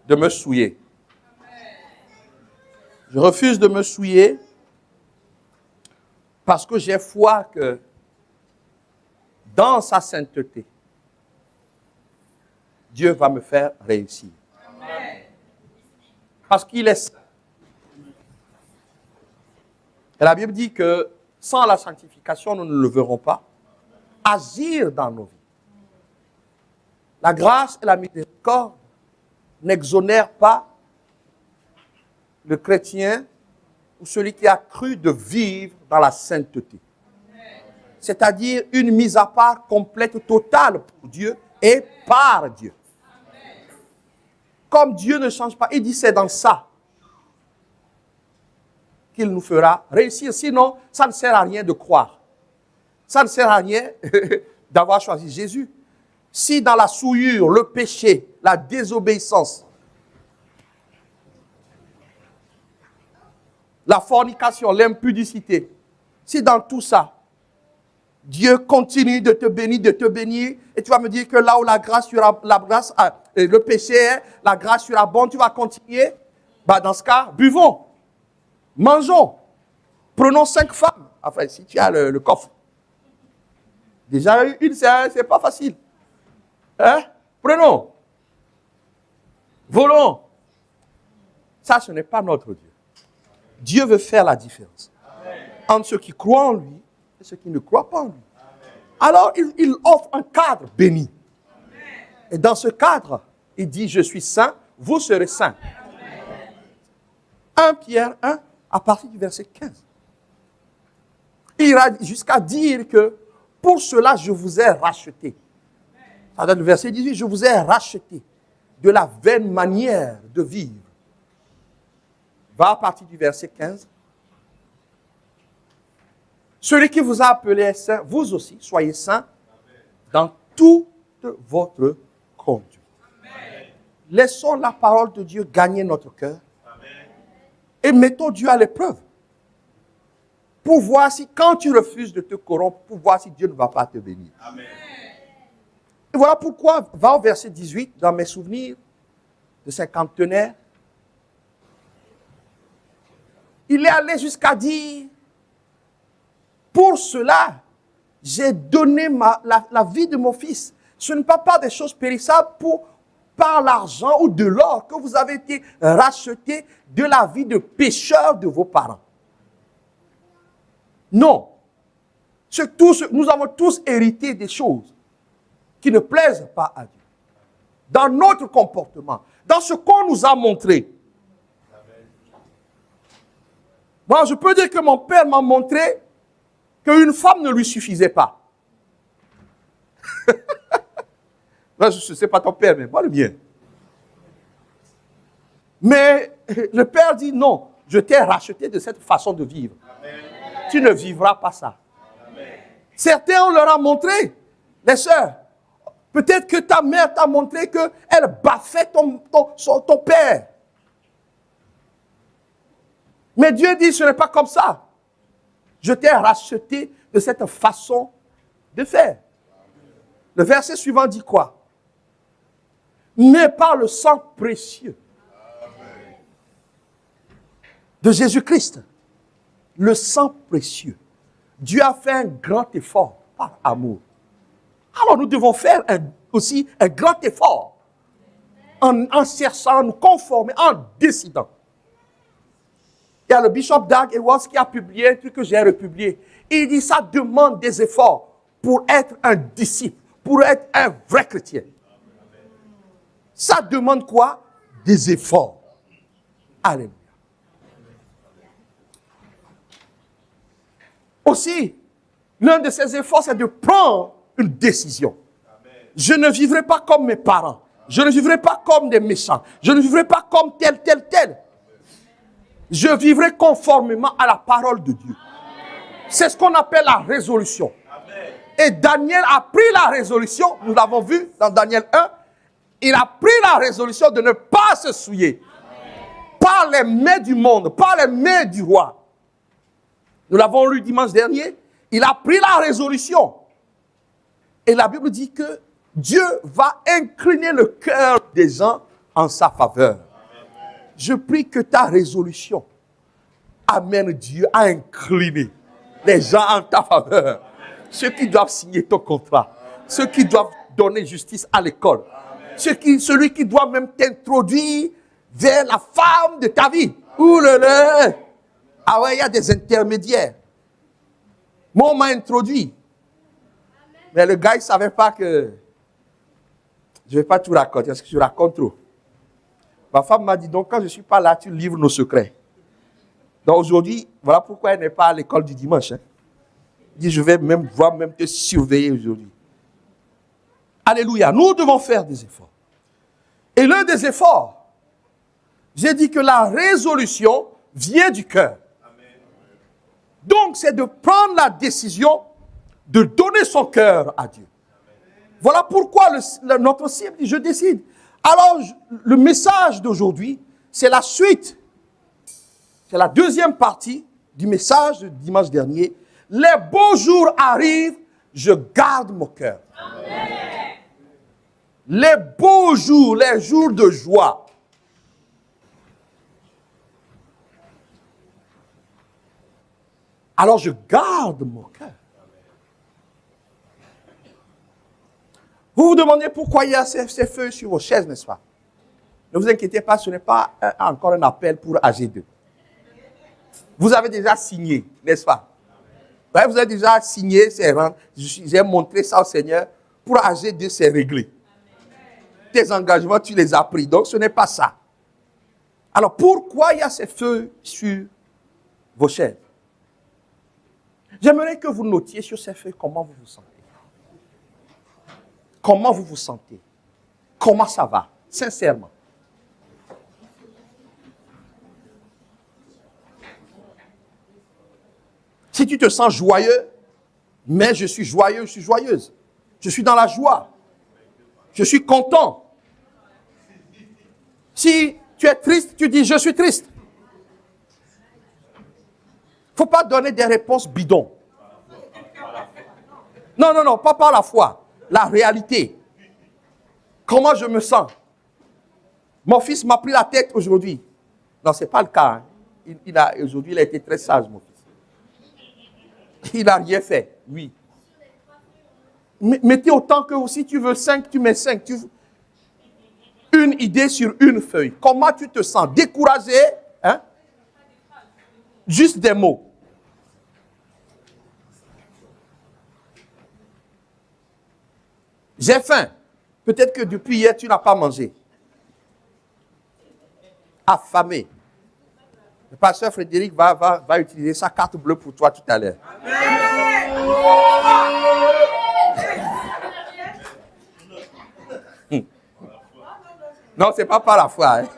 de me souiller. Je refuse de me souiller parce que j'ai foi que dans sa sainteté, Dieu va me faire réussir. Parce qu'il est saint. Et la Bible dit que sans la sanctification, nous ne le verrons pas agir dans nos vies. La grâce et la miséricorde n'exonèrent pas le chrétien ou celui qui a cru de vivre dans la sainteté. C'est-à-dire une mise à part complète, totale pour Dieu et par Dieu. Comme Dieu ne change pas, il dit c'est dans ça qu'il nous fera réussir. Sinon, ça ne sert à rien de croire. Ça ne sert à rien d'avoir choisi Jésus. Si dans la souillure, le péché, la désobéissance, la fornication, l'impudicité, si dans tout ça, Dieu continue de te bénir, et tu vas me dire que là où la grâce sera, le péché est, la grâce sera bonne, tu vas continuer. Bah dans ce cas, buvons, mangeons, prenons 5 femmes. Enfin, si tu as le coffre. Déjà, une, c'est pas facile. Hein? Prenons. Volons. Ça, ce n'est pas notre Dieu. Dieu veut faire la différence entre ceux qui croient en lui et ceux qui ne croient pas en lui. Alors, il offre un cadre béni. Et dans ce cadre, il dit, je suis saint, vous serez saints. 1 Pierre 1, à partir du verset 15. Il ira jusqu'à dire que pour cela, je vous ai racheté. Ça donne le verset 18, je vous ai racheté de la vaine manière de vivre. Va à partir du verset 15. Celui qui vous a appelé est saint, vous aussi, soyez saints dans toute votre conduite. Laissons la parole de Dieu gagner notre cœur et mettons Dieu à l'épreuve. Pour voir si, quand tu refuses de te corrompre, pour voir si Dieu ne va pas te bénir. Amen. Et voilà pourquoi, va au verset 18, dans mes souvenirs de cinquantenaire, il est allé jusqu'à dire, pour cela, j'ai donné la vie de mon fils. Ce n'est pas des choses périssables par l'argent ou de l'or que vous avez été rachetés de la vie de pécheurs de vos parents. Non. Nous avons tous hérité des choses qui ne plaisent pas à Dieu. Dans notre comportement, dans ce qu'on nous a montré. Moi, je peux dire que mon père m'a montré qu'une femme ne lui suffisait pas. Là, je ne sais pas ton père, mais moi le mien. Mais le père dit non, je t'ai racheté de cette façon de vivre. Amen. Tu ne vivras pas ça. Amen. Certains, on leur a montré, les sœurs, peut-être que ta mère t'a montré qu'elle baffait ton père. Mais Dieu dit, ce n'est pas comme ça. Je t'ai racheté de cette façon de faire. Le verset suivant dit quoi? Mais par le sang précieux de Jésus-Christ, le sang précieux, Dieu a fait un grand effort par amour. Alors nous devons faire aussi un grand effort en cherchant, en nous conformer, en décidant. Il y a le bishop Doug Edwards qui a publié un truc que j'ai republié. Il dit ça demande des efforts pour être un disciple, pour être un vrai chrétien. Ça demande quoi? Des efforts. Alléluia. Aussi, l'un de ces efforts, c'est de prendre une décision. Je ne vivrai pas comme mes parents. Je ne vivrai pas comme des méchants. Je ne vivrai pas comme tel. Je vivrai conformément à la parole de Dieu. C'est ce qu'on appelle la résolution. Et Daniel a pris la résolution, nous l'avons vu dans Daniel 1, il a pris la résolution de ne pas se souiller par les mains du monde, par les mains du roi. Nous l'avons lu dimanche dernier, il a pris la résolution. Et la Bible dit que Dieu va incliner le cœur des gens en sa faveur. Je prie que ta résolution amène Dieu à incliner les gens en ta faveur. Ceux qui doivent signer ton contrat, ceux qui doivent donner justice à l'école, celui qui doit même t'introduire vers la femme de ta vie. Ouh là là! Ah ouais, il y a des intermédiaires. Moi, on m'a introduit. Mais le gars, il ne savait pas que... Je ne vais pas tout raconter, parce que je raconte trop. Ma femme m'a dit, donc quand je ne suis pas là, tu livres nos secrets. Donc aujourd'hui, voilà pourquoi elle n'est pas à l'école du dimanche. Hein. Elle dit, je vais même te surveiller aujourd'hui. Alléluia, nous devons faire des efforts. Et l'un des efforts, j'ai dit que la résolution vient du cœur. Donc, c'est de prendre la décision de donner son cœur à Dieu. Voilà pourquoi notre cible dit, je décide. Alors, le message d'aujourd'hui, c'est la suite. C'est la deuxième partie du message de dimanche dernier. Les beaux jours arrivent, je garde mon cœur. Les beaux jours, les jours de joie. Alors je garde mon cœur. Vous vous demandez pourquoi il y a ces feux sur vos chaises, n'est-ce pas? Ne vous inquiétez pas, ce n'est pas encore un appel pour AG2. Vous avez déjà signé, n'est-ce pas? Ouais, vous avez déjà signé, j'ai montré ça au Seigneur. Pour AG2, c'est réglé. Tes engagements, tu les as pris. Donc, ce n'est pas ça. Alors, pourquoi il y a ces feux sur vos chaises? J'aimerais que vous notiez sur ces feux comment vous vous sentez. Comment vous vous sentez? Comment ça va? Sincèrement. Si tu te sens joyeux, mais je suis joyeux, je suis joyeuse. Je suis dans la joie. Je suis content. Si tu es triste, tu dis je suis triste. Il ne faut pas donner des réponses bidons. Non, pas par la foi. La réalité. Comment je me sens? Mon fils m'a pris la tête aujourd'hui. Non, ce n'est pas le cas. Hein. Aujourd'hui, il a été très sage, mon fils. Il n'a rien fait, oui. Mettez autant que si tu veux 5, tu mets 5. Une idée sur une feuille. Comment tu te sens? Découragé? Hein? Juste des mots. J'ai faim. Peut-être que depuis hier, tu n'as pas mangé. Affamé. Le pasteur Frédéric va utiliser sa carte bleue pour toi tout à l'heure. Non, c'est pas par la foi. Hein?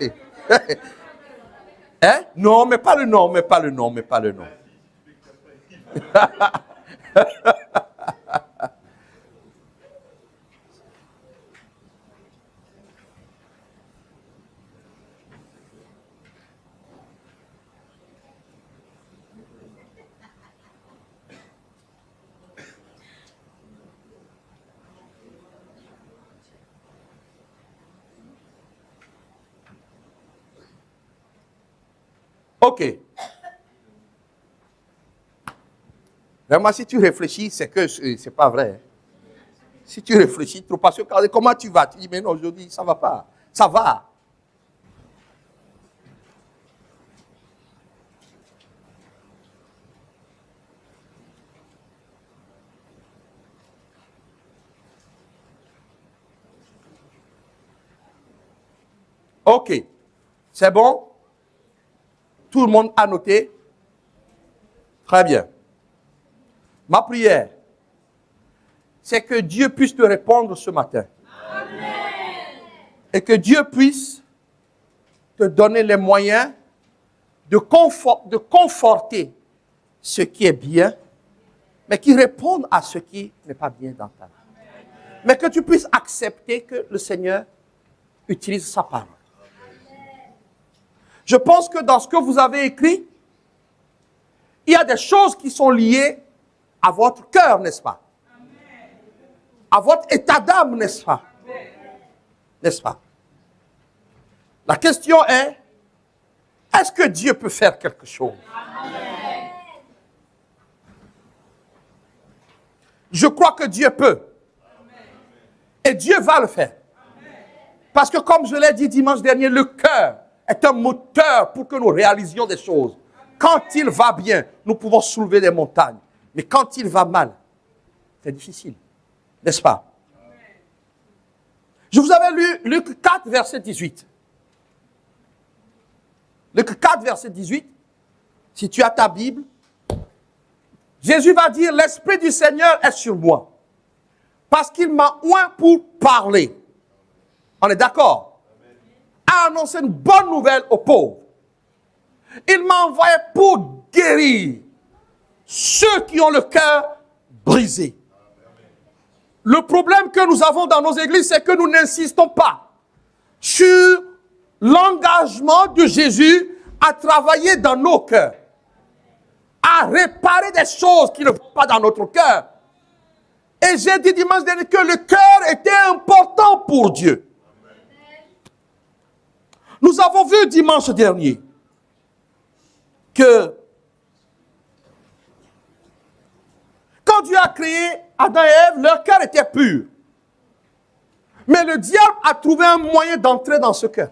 Hein? Non, mais pas le nom, mais pas le nom. Ok. Vraiment, si tu réfléchis, c'est que c'est pas vrai. Si tu réfléchis trop, parce que comment tu vas? Tu dis, mais non, aujourd'hui, ça ne va pas. Ça va. Ok. C'est bon? Tout le monde a noté? Très bien. Ma prière, c'est que Dieu puisse te répondre ce matin. Amen. Et que Dieu puisse te donner les moyens de conforter ce qui est bien, mais qui répondent à ce qui n'est pas bien dans ta vie. Mais que tu puisses accepter que le Seigneur utilise sa parole. Je pense que dans ce que vous avez écrit, il y a des choses qui sont liées à votre cœur, n'est-ce pas? À votre état d'âme, n'est-ce pas? N'est-ce pas? La question est-ce que Dieu peut faire quelque chose? Amen. Je crois que Dieu peut. Amen. Et Dieu va le faire. Amen. Parce que comme je l'ai dit dimanche dernier, le cœur est un moteur pour que nous réalisions des choses. Amen. Quand il va bien, nous pouvons soulever des montagnes. Mais quand il va mal, c'est difficile. N'est-ce pas? Amen. Je vous avais lu Luc 4, verset 18. Luc 4, verset 18. Si tu as ta Bible, Jésus va dire, l'Esprit du Seigneur est sur moi. Parce qu'il m'a oint pour parler. On est d'accord? À annoncer une bonne nouvelle aux pauvres. Il m'a envoyé pour guérir ceux qui ont le cœur brisé. Le problème que nous avons dans nos églises, c'est que nous n'insistons pas sur l'engagement de Jésus à travailler dans nos cœurs, à réparer des choses qui ne vont pas dans notre cœur. Et j'ai dit dimanche dernier que le cœur était important pour Dieu. Nous avons vu dimanche dernier que quand Dieu a créé Adam et Ève, leur cœur était pur. Mais le diable a trouvé un moyen d'entrer dans ce cœur.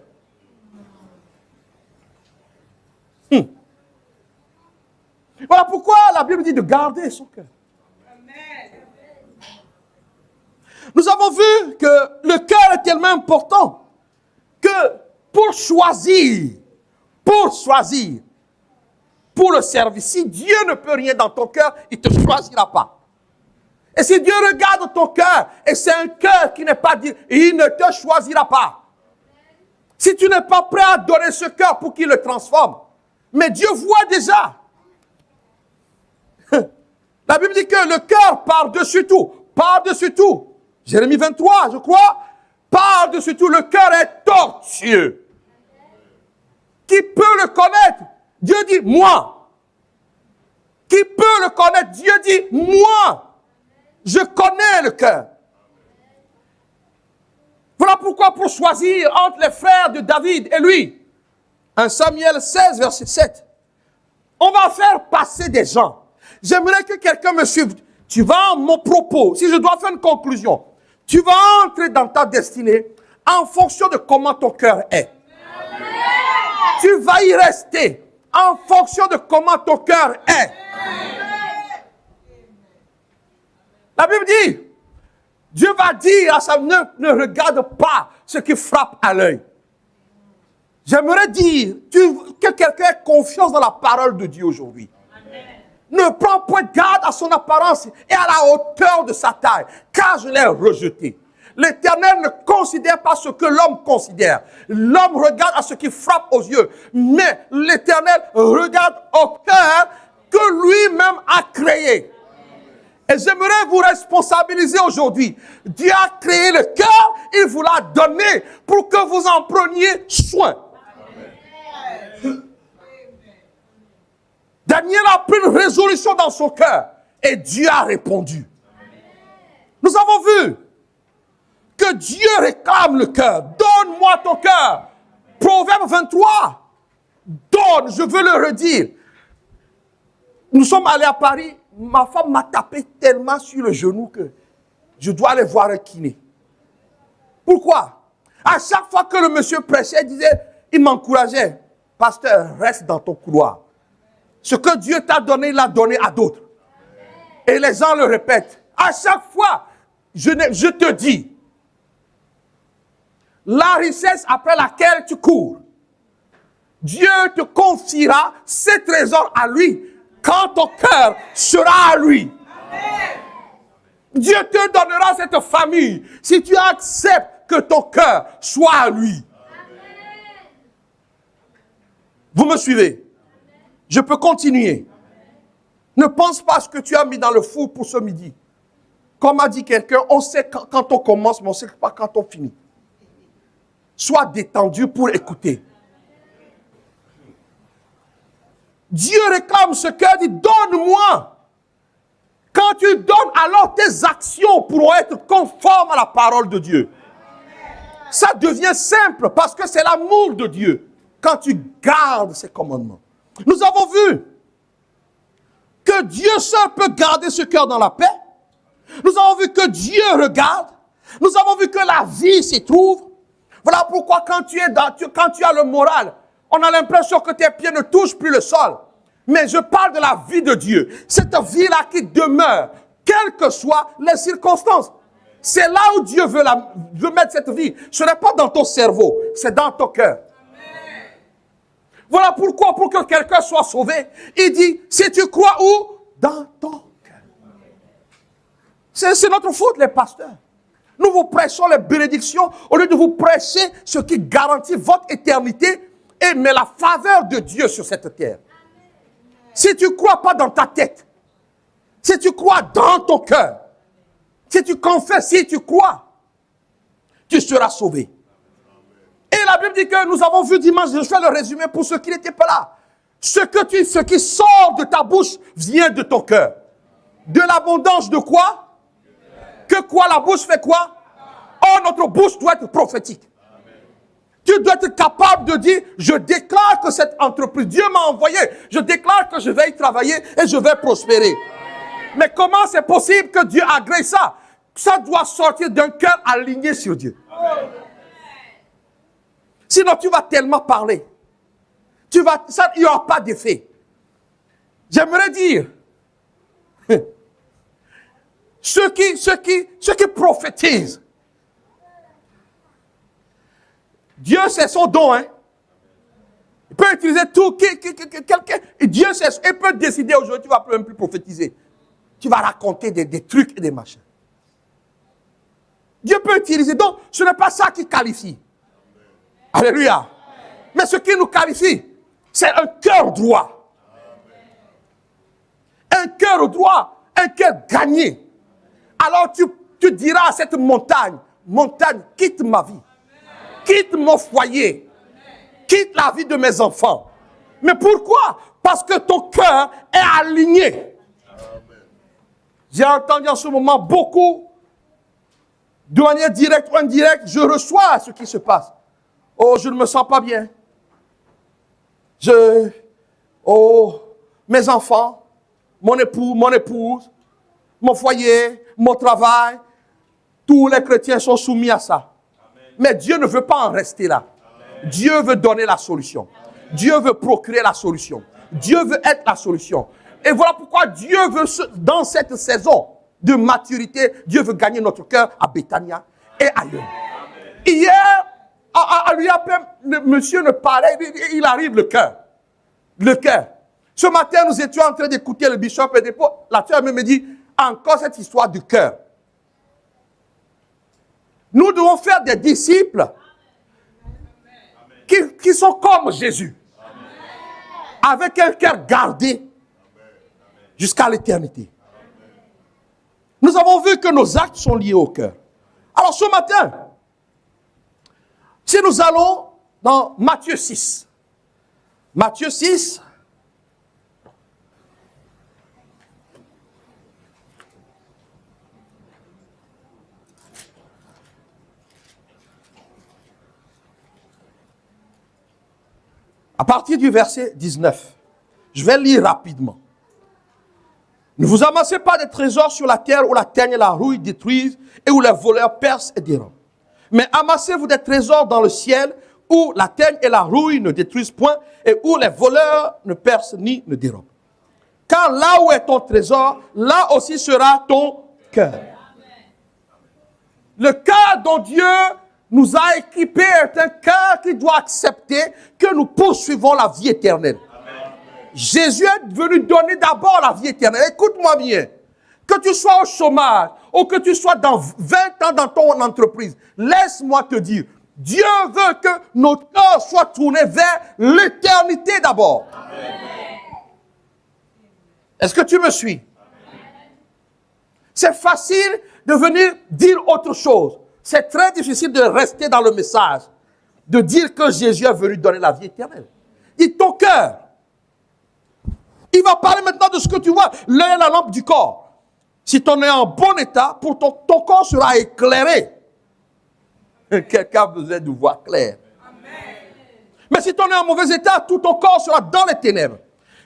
Voilà pourquoi la Bible dit de garder son cœur. Nous avons vu que le cœur est tellement important que pour choisir, pour le service, si Dieu ne peut rien dans ton cœur, il ne te choisira pas. Et si Dieu regarde ton cœur, et c'est un cœur qui n'est pas dit, il ne te choisira pas. Si tu n'es pas prêt à donner ce cœur pour qu'il le transforme, mais Dieu voit déjà. La Bible dit que le cœur par-dessus tout, par-dessus tout. Jérémie 23, je crois, par-dessus tout, le cœur est tortueux. Qui peut le connaître? Dieu dit, moi. Qui peut le connaître? Dieu dit, moi. Je connais le cœur. Voilà pourquoi pour choisir entre les frères de David et lui, 1 Samuel 16, verset 7, on va faire passer des gens. J'aimerais que quelqu'un me suive. Tu vas, mon propos, si je dois faire une conclusion, tu vas entrer dans ta destinée en fonction de comment ton cœur est. Amen. Tu vas y rester en fonction de comment ton cœur est. Amen. La Bible dit, Dieu va dire à sa ne regarde pas ce qui frappe à l'œil. J'aimerais dire que quelqu'un ait confiance dans la parole de Dieu aujourd'hui. Ne prends point garde à son apparence et à la hauteur de sa taille, car je l'ai rejeté. L'Éternel ne considère pas ce que l'homme considère. L'homme regarde à ce qui frappe aux yeux, mais l'Éternel regarde au cœur que lui-même a créé. Et j'aimerais vous responsabiliser aujourd'hui. Dieu a créé le cœur, il vous l'a donné pour que vous en preniez soin. Daniel a pris une résolution dans son cœur et Dieu a répondu. Nous avons vu que Dieu réclame le cœur. Donne-moi ton cœur. Proverbe 23. Donne, je veux le redire. Nous sommes allés à Paris. Ma femme m'a tapé tellement sur le genou que je dois aller voir un kiné. Pourquoi? À chaque fois que le monsieur prêchait, il m'encourageait. Pasteur, reste dans ton couloir. Ce que Dieu t'a donné, il l'a donné à d'autres. Et les gens le répètent. À chaque fois, je te dis, la richesse après laquelle tu cours, Dieu te confiera ses trésors à lui quand ton cœur sera à lui. Amen. Dieu te donnera cette famille si tu acceptes que ton cœur soit à lui. Amen. Vous me suivez? Je peux continuer. Ne pense pas à ce que tu as mis dans le four pour ce midi. Comme a dit quelqu'un, on sait quand on commence, mais on ne sait pas quand on finit. Sois détendu pour écouter. Dieu réclame ce cœur, dit donne-moi. Quand tu donnes, alors tes actions pourront être conformes à la parole de Dieu. Ça devient simple parce que c'est l'amour de Dieu quand tu gardes ses commandements. Nous avons vu que Dieu seul peut garder ce cœur dans la paix. Nous avons vu que Dieu regarde. Nous avons vu que la vie s'y trouve. Voilà pourquoi quand tu as le moral, on a l'impression que tes pieds ne touchent plus le sol. Mais je parle de la vie de Dieu. Cette vie-là qui demeure, quelles que soient les circonstances. C'est là où Dieu veut mettre cette vie. Ce n'est pas dans ton cerveau, c'est dans ton cœur. Voilà pourquoi, pour que quelqu'un soit sauvé, il dit, si tu crois où? Dans ton cœur. C'est notre faute, les pasteurs. Nous vous prêchons les bénédictions au lieu de vous prêcher ce qui garantit votre éternité et met la faveur de Dieu sur cette terre. Si tu ne crois pas dans ta tête, si tu crois dans ton cœur, si tu confesses, si tu crois, tu seras sauvé. Et la Bible dit que nous avons vu dimanche, je fais le résumé pour ceux qui n'étaient pas là. Ce qui sort de ta bouche vient de ton cœur. De l'abondance de quoi? Que quoi? La bouche fait quoi? Oh, notre bouche doit être prophétique. Tu dois être capable de dire, je déclare que cette entreprise, Dieu m'a envoyé, je déclare que je vais y travailler et je vais prospérer. Mais comment c'est possible que Dieu agrée ça? Ça doit sortir d'un cœur aligné sur Dieu. Sinon, tu vas tellement parler. Il n'y aura pas d'effet. J'aimerais dire, ceux qui prophétisent, Dieu c'est son don, hein. Il peut utiliser tout, quelqu'un, et Dieu il peut décider aujourd'hui, tu ne vas même plus prophétiser. Tu vas raconter des trucs et des machins. Dieu peut utiliser, donc ce n'est pas ça qui qualifie. Alléluia. Mais ce qui nous qualifie, c'est un cœur droit. Un cœur droit, un cœur gagné. Alors tu diras à cette montagne, quitte ma vie. Quitte mon foyer. Quitte la vie de mes enfants. Mais pourquoi? Parce que ton cœur est aligné. J'ai entendu en ce moment beaucoup, de manière directe ou indirecte, je reçois ce qui se passe. Oh, je ne me sens pas bien. Mes enfants, mon époux, mon épouse, mon foyer, mon travail, tous les chrétiens sont soumis à ça. Mais Dieu ne veut pas en rester là. Dieu veut donner la solution. Dieu veut procurer la solution. Dieu veut être la solution. Et voilà pourquoi Dieu veut, dans cette saison de maturité, Dieu veut gagner notre cœur à Bethania et ailleurs. Hier, à l'UAPM, le monsieur ne parlait, il arrive le cœur. Le cœur. Ce matin, nous étions en train d'écouter le bishop et la sœur me dit, encore cette histoire du cœur. Nous devons faire des disciples qui sont comme Jésus. Avec un cœur gardé jusqu'à l'éternité. Nous avons vu que nos actes sont liés au cœur. Alors ce matin, si nous allons dans Matthieu 6. Matthieu 6. À partir du verset 19, je vais lire rapidement. Ne vous amassez pas des trésors sur la terre où la teigne et la rouille détruisent et où les voleurs percent et dérobent. Mais amassez-vous des trésors dans le ciel où la teigne et la rouille ne détruisent point et où les voleurs ne percent ni ne dérobent. Car là où est ton trésor, là aussi sera ton cœur. Le cœur dont Dieu nous a équipés est un cœur qui doit accepter que nous poursuivons la vie éternelle. Amen. Jésus est venu donner d'abord la vie éternelle. Écoute-moi bien. Que tu sois au chômage ou que tu sois dans 20 ans dans ton entreprise, laisse-moi te dire, Dieu veut que notre cœur soit tourné vers l'éternité d'abord. Amen. Est-ce que tu me suis? Amen. C'est facile de venir dire autre chose. C'est très difficile de rester dans le message, de dire que Jésus est venu donner la vie éternelle. Dis ton cœur. Il va parler maintenant de ce que tu vois. L'œil est la lampe du corps. Si ton œil est en bon état, pour ton corps sera éclairé. Quelqu'un a besoin de voir clair. Mais si tu es en mauvais état, tout ton corps sera dans les ténèbres.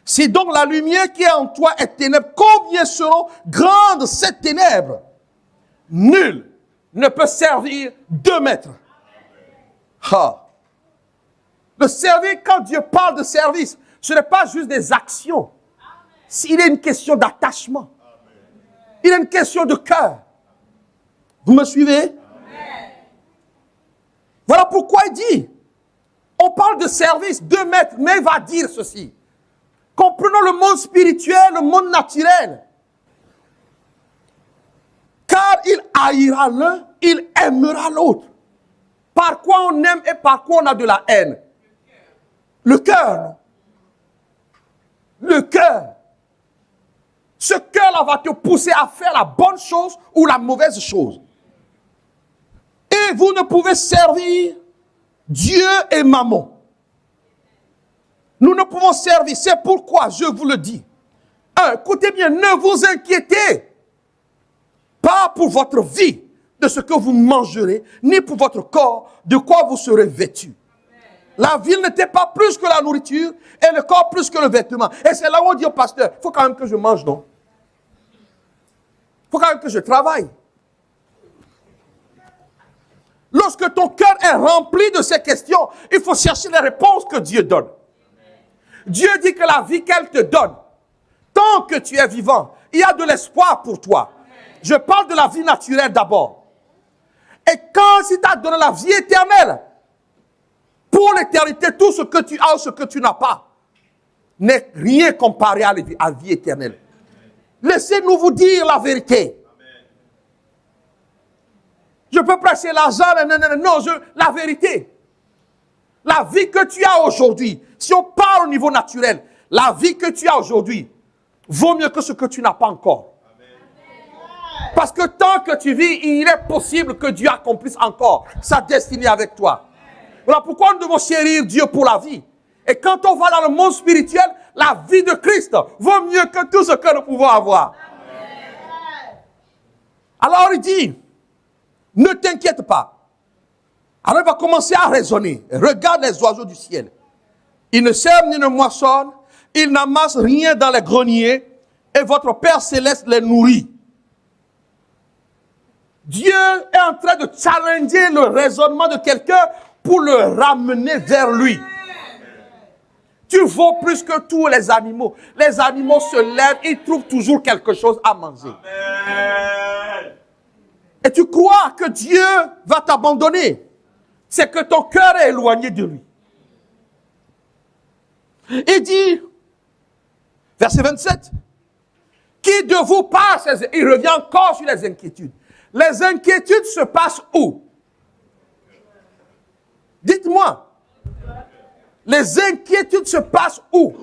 Si donc la lumière qui est en toi est ténèbre, combien seront grandes ces ténèbres? Nul ne peut servir 2 maîtres. Ah. Le servir, quand Dieu parle de service, ce n'est pas juste des actions. Il est une question d'attachement. Il est une question de cœur. Vous me suivez? Voilà pourquoi il dit, on parle de service, 2 maîtres, mais il va dire ceci. Comprenons le monde spirituel, le monde naturel. Car il haïra l'un, il aimera l'autre. Par quoi on aime et par quoi on a de la haine? Le cœur. Le cœur. Ce cœur-là va te pousser à faire la bonne chose ou la mauvaise chose. Et vous ne pouvez servir Dieu et Mammon. Nous ne pouvons servir. C'est pourquoi je vous le dis. Écoutez bien, ne vous inquiétez pas pour votre vie, de ce que vous mangerez, ni pour votre corps, de quoi vous serez vêtus. La vie n'était pas plus que la nourriture, et le corps plus que le vêtement. Et c'est là où on dit au pasteur, il faut quand même que je mange, non? Il faut quand même que je travaille. Lorsque ton cœur est rempli de ces questions, il faut chercher les réponses que Dieu donne. Dieu dit que la vie qu'elle te donne, tant que tu es vivant, il y a de l'espoir pour toi. Je parle de la vie naturelle d'abord. Et quand il t'a donné la vie éternelle, pour l'éternité, tout ce que tu as ou ce que tu n'as pas, n'est rien comparé à la vie éternelle. Laissez-nous vous dire la vérité. Je peux prêcher l'argent, non, la vérité. La vie que tu as aujourd'hui, si on parle au niveau naturel, la vie que tu as aujourd'hui vaut mieux que ce que tu n'as pas encore. Parce que tant que tu vis, il est possible que Dieu accomplisse encore sa destinée avec toi. Voilà pourquoi nous devons chérir Dieu pour la vie. Et quand on va dans le monde spirituel, la vie de Christ vaut mieux que tout ce que nous pouvons avoir. Alors il dit, ne t'inquiète pas. Alors il va commencer à raisonner. Regarde les oiseaux du ciel. Ils ne sèment ni ne moissonnent, ils n'amassent rien dans les greniers, et votre Père céleste les nourrit. Dieu est en train de challenger le raisonnement de quelqu'un pour le ramener vers lui. Tu vaux plus que tous les animaux. Les animaux se lèvent, ils trouvent toujours quelque chose à manger. Amen. Et tu crois que Dieu va t'abandonner. C'est que ton cœur est éloigné de lui. Il dit, verset 27, qui de vous passe, il revient encore sur les inquiétudes. Les inquiétudes se passent où? Dites-moi. Les inquiétudes se passent où?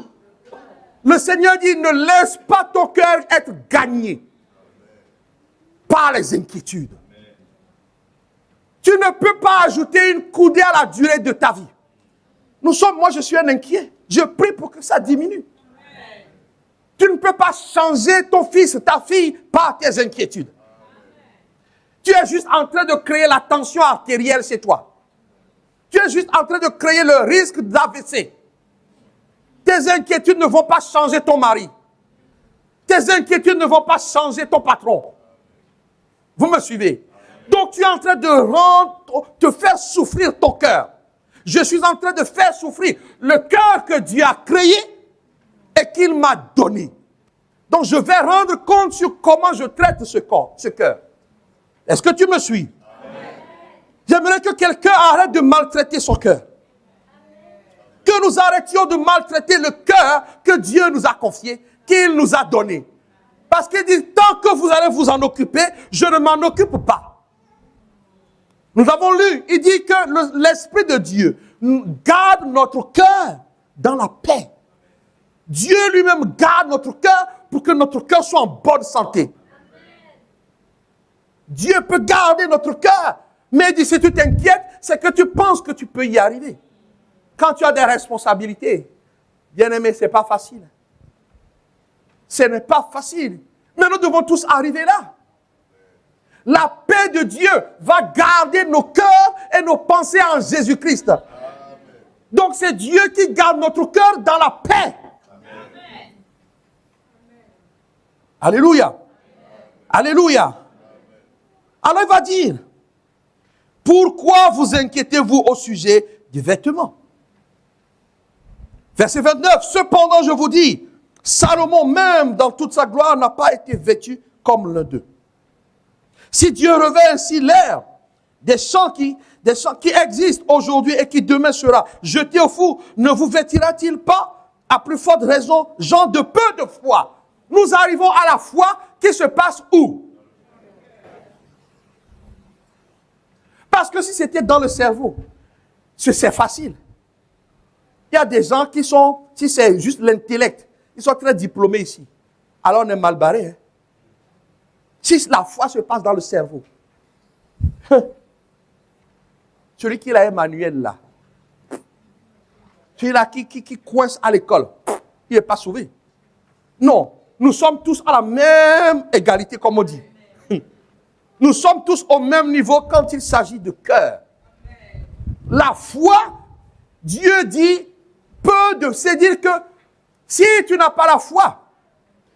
Le Seigneur dit, ne laisse pas ton cœur être gagné par les inquiétudes. Tu ne peux pas ajouter une coudée à la durée de ta vie. Moi je suis un inquiet. Je prie pour que ça diminue. Tu ne peux pas changer ton fils, ta fille par tes inquiétudes. Tu es juste en train de créer la tension artérielle chez toi. Tu es juste en train de créer le risque d'AVC. Tes inquiétudes ne vont pas changer ton mari. Tes inquiétudes ne vont pas changer ton patron. Vous me suivez? Donc tu es en train de faire souffrir ton cœur. Je suis en train de faire souffrir le cœur que Dieu a créé et qu'il m'a donné. Donc je vais rendre compte sur comment je traite ce cœur. Est-ce que tu me suis? J'aimerais que quelqu'un arrête de maltraiter son cœur. Que nous arrêtions de maltraiter le cœur que Dieu nous a confié, qu'il nous a donné. Parce qu'il dit, tant que vous allez vous en occuper, je ne m'en occupe pas. Nous avons lu, il dit que l'Esprit de Dieu garde notre cœur dans la paix. Dieu lui-même garde notre cœur pour que notre cœur soit en bonne santé. Dieu peut garder notre cœur. Mais il dit, si tu t'inquiètes, c'est que tu penses que tu peux y arriver. Quand tu as des responsabilités, bien-aimé, ce n'est pas facile. Ce n'est pas facile. Mais nous devons tous arriver là. La paix de Dieu va garder nos cœurs et nos pensées en Jésus-Christ. Donc c'est Dieu qui garde notre cœur dans la paix. Amen. Alléluia. Alléluia. Alors il va dire, pourquoi vous inquiétez-vous au sujet des vêtements? Verset 29, cependant je vous dis, Salomon même dans toute sa gloire n'a pas été vêtu comme l'un d'eux. Si Dieu revêt ainsi l'air des champs qui existent aujourd'hui et qui demain sera jeté au four, ne vous vêtira-t-il pas à plus forte raison, gens de peu de foi? Nous arrivons à la foi qui se passe où? Parce que si c'était dans le cerveau, c'est facile. Il y a des gens qui sont, si c'est juste l'intellect, ils sont très diplômés ici. Alors on est mal barré. Hein? Si la foi se passe dans le cerveau, celui qui a un manuel là, celui-là qui coince à l'école, il n'est pas sauvé. Non, nous sommes tous à la même égalité, comme on dit. Nous sommes tous au même niveau quand il s'agit de cœur. La foi, Dieu dit, c'est dire que si tu n'as pas la foi,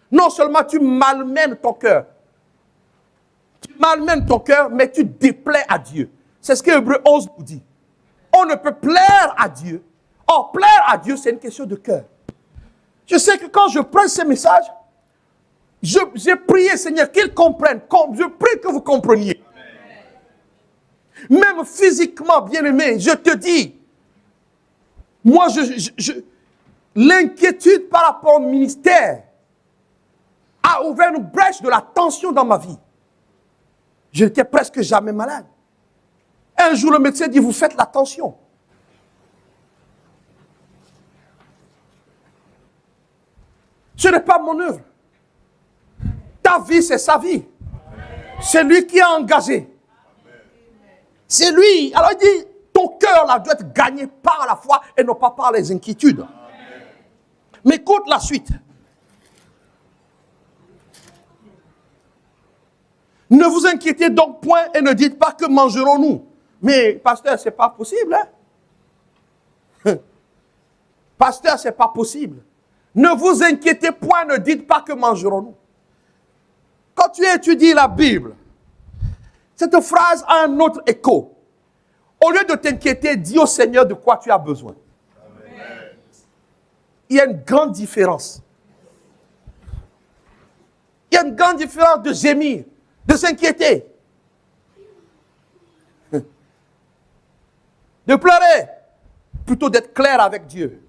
non seulement tu malmènes ton cœur, mais tu déplais à Dieu. C'est ce que Hébreux 11 nous dit. On ne peut plaire à Dieu. Or, plaire à Dieu, c'est une question de cœur. Je sais que quand je prends ces messages, j'ai prié, Seigneur, qu'ils comprennent. Je prie que vous compreniez. Même physiquement, bien-aimé, je te dis, moi, l'inquiétude par rapport au ministère a ouvert une brèche de la tension dans ma vie. Je n'étais presque jamais malade. Un jour, le médecin dit, vous faites la tension. Ce n'est pas mon œuvre. Ta vie, c'est sa vie. C'est lui qui a engagé. C'est lui. Alors il dit, ton cœur là doit être gagné par la foi et non pas par les inquiétudes. Mais écoute la suite. Ne vous inquiétez donc point et ne dites pas que mangerons-nous. Mais pasteur, c'est pas possible. Hein? Pasteur, c'est pas possible. Ne vous inquiétez point, ne dites pas que mangerons-nous. Quand tu étudies la Bible, cette phrase a un autre écho. Au lieu de t'inquiéter, dis au Seigneur de quoi tu as besoin. Amen. Il y a une grande différence. Il y a une grande différence de gémir, de s'inquiéter, de pleurer, plutôt d'être clair avec Dieu.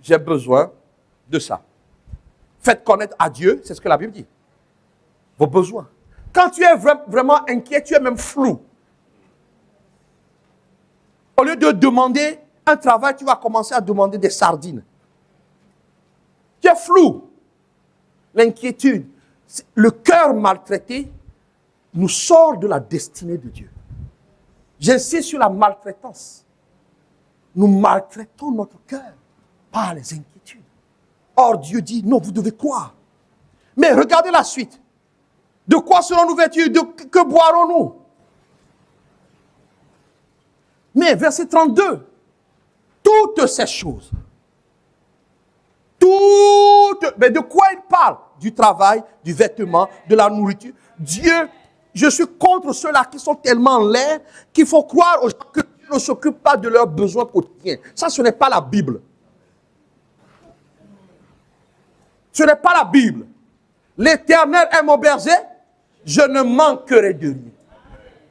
J'ai besoin de ça. Faites connaître à Dieu, c'est ce que la Bible dit. Vos besoins. Quand tu es vraiment inquiet, tu es même flou. Au lieu de demander un travail, tu vas commencer à demander des sardines. Tu es flou. L'inquiétude, le cœur maltraité nous sort de la destinée de Dieu. J'insiste sur la maltraitance. Nous maltraitons notre cœur par les inquiétudes. Or, Dieu dit, non, vous devez croire. Mais regardez la suite. De quoi serons-nous vêtus? Que boirons-nous? Mais verset 32, toutes ces choses, mais de quoi il parle? Du travail, du vêtement, de la nourriture. Dieu, je suis contre ceux-là qui sont tellement en l'air, qu'il faut croire aux gens que Dieu ne s'occupe pas de leurs besoins quotidiens. Ça, ce n'est pas la Bible. Ce n'est pas la Bible. L'Éternel est mon berger, je ne manquerai de rien.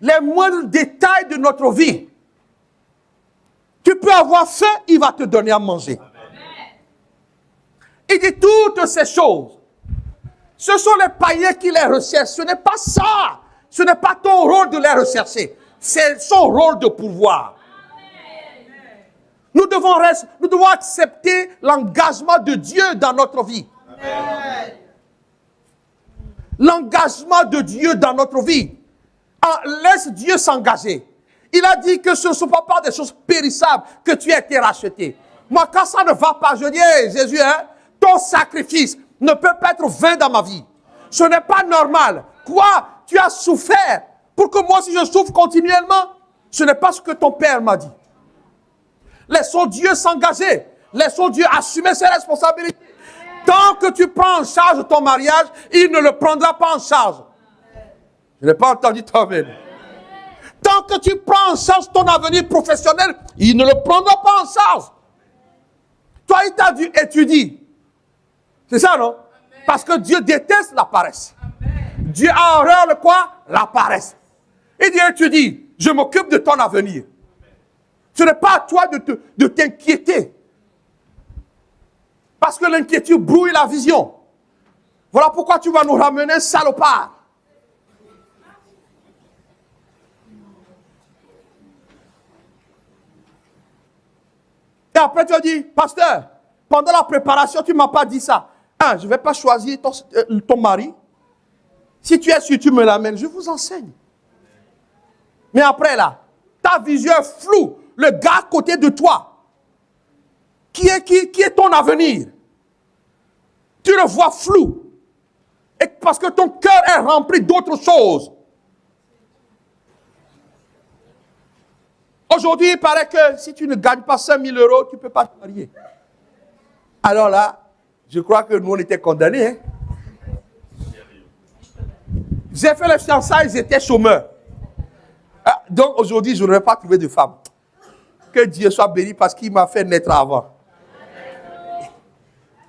Les moindres détails de notre vie. Tu peux avoir faim, il va te donner à manger. Il dit toutes ces choses. Ce sont les païens qui les recherchent. Ce n'est pas ça. Ce n'est pas ton rôle de les rechercher. C'est son rôle de pouvoir. Nous devons accepter l'engagement de Dieu dans notre vie. Amen. L'engagement de Dieu dans notre vie. Laisse Dieu s'engager. Il a dit que ce ne sont pas par des choses périssables que tu as été racheté. Moi, quand ça ne va pas, je dis, hey, Jésus, hein, ton sacrifice ne peut pas être vain dans ma vie. Ce n'est pas normal. Quoi? tu as souffert pour que moi aussi je souffre continuellement. Ce n'est pas ce que ton père m'a dit. Laissons Dieu s'engager. Laissons Dieu assumer ses responsabilités. Tant que tu prends en charge ton mariage, il ne le prendra pas en charge. Je n'ai pas entendu ton amen. Tant que tu prends en charge ton avenir professionnel, il ne le prendra pas en charge. Toi, il t'a dit étudie. C'est ça, non? Parce que Dieu déteste la paresse. Dieu a horreur de quoi? La paresse. Il dit étudie. Je m'occupe de ton avenir. Ce n'est pas à toi de t'inquiéter. Parce que l'inquiétude brouille la vision. Voilà pourquoi tu vas nous ramener salopard. Et après tu as dit, pasteur, pendant la préparation, tu ne m'as pas dit ça. Je ne vais pas choisir ton mari. Si tu es sûr, tu me l'amènes, je vous enseigne. Mais après là, ta vision est floue. Le gars à côté de toi, qui est ton avenir, tu le vois flou. Et parce que ton cœur est rempli d'autres choses. Aujourd'hui, il paraît que si tu ne gagnes pas 5 000 €, tu ne peux pas te marier. Alors là, je crois que nous, on était condamnés. Hein? J'ai fait les fiançailles, ils étaient chômeurs. Donc aujourd'hui, je n'aurais pas trouvé de femme. Que Dieu soit béni parce qu'il m'a fait naître avant.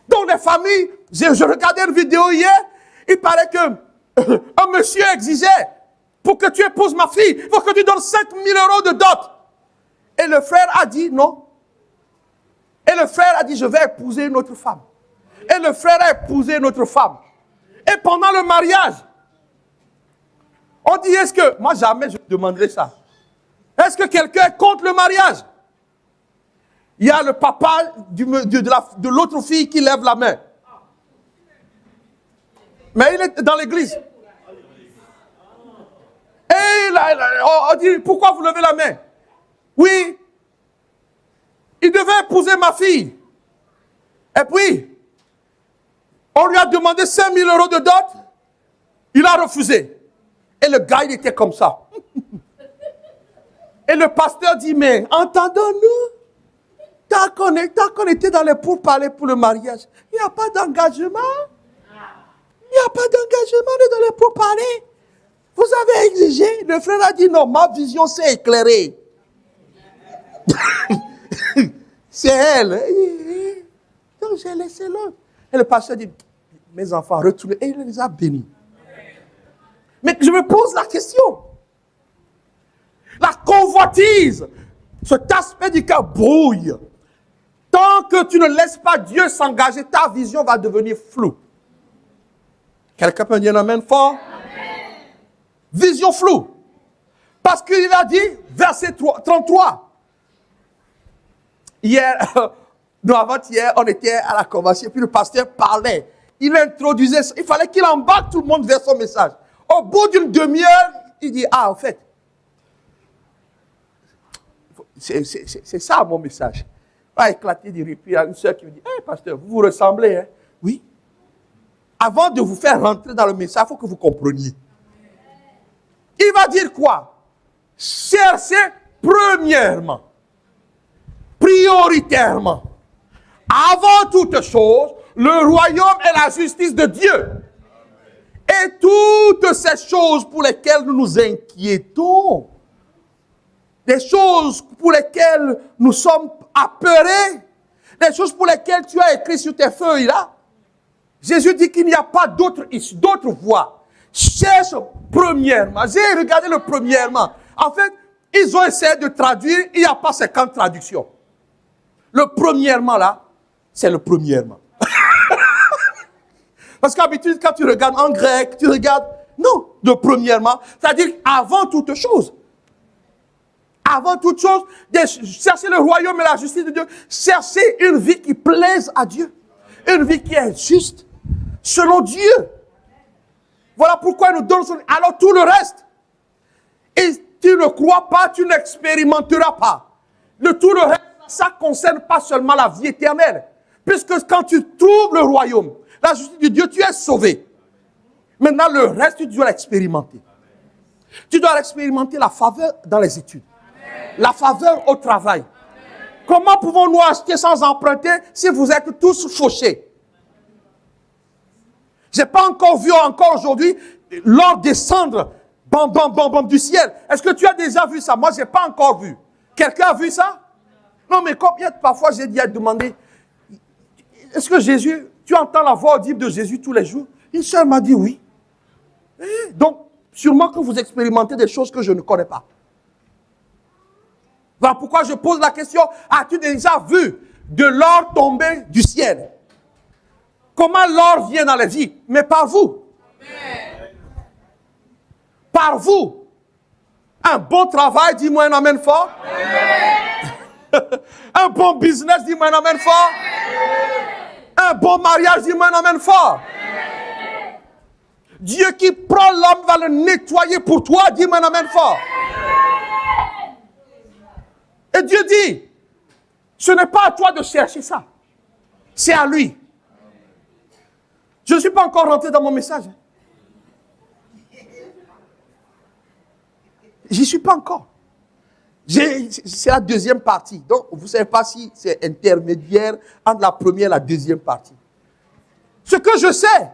Donc les familles, je regardais une vidéo hier, il paraît que un monsieur exigeait, pour que tu épouses ma fille, il faut que tu donnes 5 000 € de dot. Et le frère a dit non. Et le frère a dit, je vais épouser une autre femme. Et le frère a épousé une autre femme. Et pendant le mariage, on dit, est-ce que, moi jamais je demanderai ça. Est-ce que quelqu'un est contre le mariage? Il y a le papa de l'autre fille qui lève la main. Mais il est dans l'église. Et on dit, pourquoi vous levez la main? Oui, il devait épouser ma fille. Et puis, on lui a demandé 5 000 € de dot. Il a refusé. Et le gars, il était comme ça. Et le pasteur dit, mais entendons-nous. Tant qu'on était dans les pourparlers pour le mariage, il n'y a pas d'engagement. Il n'y a pas d'engagement dans les pourparlers. Vous avez exigé. Le frère a dit, non, ma vision s'est éclairée. C'est elle. Donc j'ai laissé l'autre. Et le pasteur dit, mes enfants, retournez. Et il les a bénis. Mais je me pose la question. La convoitise, cet aspect du cœur brouille. Tant que tu ne laisses pas Dieu s'engager, ta vision va devenir floue. Quelqu'un peut dire un amen fort? Amen. Vision floue. Parce qu'il a dit, verset 33. Hier, non, avant-hier, on était à la convention, puis le pasteur parlait. Il introduisait, il fallait qu'il embarque tout le monde vers son message. Au bout d'une demi-heure, il dit, en fait, c'est ça mon message. Il va éclater du rire. Puis il y a une soeur qui me dit, hey, pasteur, vous vous ressemblez, hein? Oui. Avant de vous faire rentrer dans le message, il faut que vous compreniez. Il va dire quoi? Cherchez premièrement, prioritairement, avant toute chose, le royaume et la justice de Dieu. Et toutes ces choses pour lesquelles nous nous inquiétons, des choses pour lesquelles nous sommes apeurés, des choses pour lesquelles tu as écrit sur tes feuilles là. Jésus dit qu'il n'y a pas d'autre issue, d'autre voie. Cherche premièrement. J'ai regardé le premièrement. En fait, ils ont essayé de traduire, il n'y a pas 50 traductions. Le premièrement là, c'est le premièrement. Parce qu'habitude, quand tu regardes en grec, tu regardes, non, le premièrement, c'est-à-dire avant toute chose. Avant toute chose, chercher le royaume et la justice de Dieu, chercher une vie qui plaise à Dieu. Une vie qui est juste, selon Dieu. Voilà pourquoi il nous donne son... Alors tout le reste, et tu ne crois pas, tu n'expérimenteras pas. Tout le reste, ça ne concerne pas seulement la vie éternelle. Puisque quand tu trouves le royaume, la justice de Dieu, tu es sauvé. Maintenant, le reste, tu dois l'expérimenter. Tu dois expérimenter la faveur dans les études. La faveur au travail. Comment pouvons-nous acheter sans emprunter si vous êtes tous fauchés? Je n'ai pas encore vu aujourd'hui l'or descendre bam, bam, bam, bam du ciel. Est-ce que tu as déjà vu ça? Moi, je n'ai pas encore vu. Quelqu'un a vu ça? Non, mais combien de parfois j'ai dit à demander, est-ce que Jésus, tu entends la voix audible de Jésus tous les jours? Une sœur m'a dit oui. Donc, sûrement que vous expérimentez des choses que je ne connais pas. Voilà pourquoi je pose la question, as-tu déjà vu de l'or tomber du ciel? Comment l'or vient dans la vie? Mais par vous. Amen. Par vous. Un bon travail, dis-moi un amen fort. Amen. Un bon business, dis-moi un amen fort. Amen. Un bon mariage, dis-moi un amen fort. Amen. Dieu qui prend l'homme va le nettoyer pour toi, dis-moi un amen fort. Amen. Et Dieu dit, ce n'est pas à toi de chercher ça. C'est à lui. Je ne suis pas encore rentré dans mon message. J'y suis pas encore. C'est la deuxième partie. Donc, vous ne savez pas si c'est intermédiaire entre la première et la deuxième partie. Ce que je sais,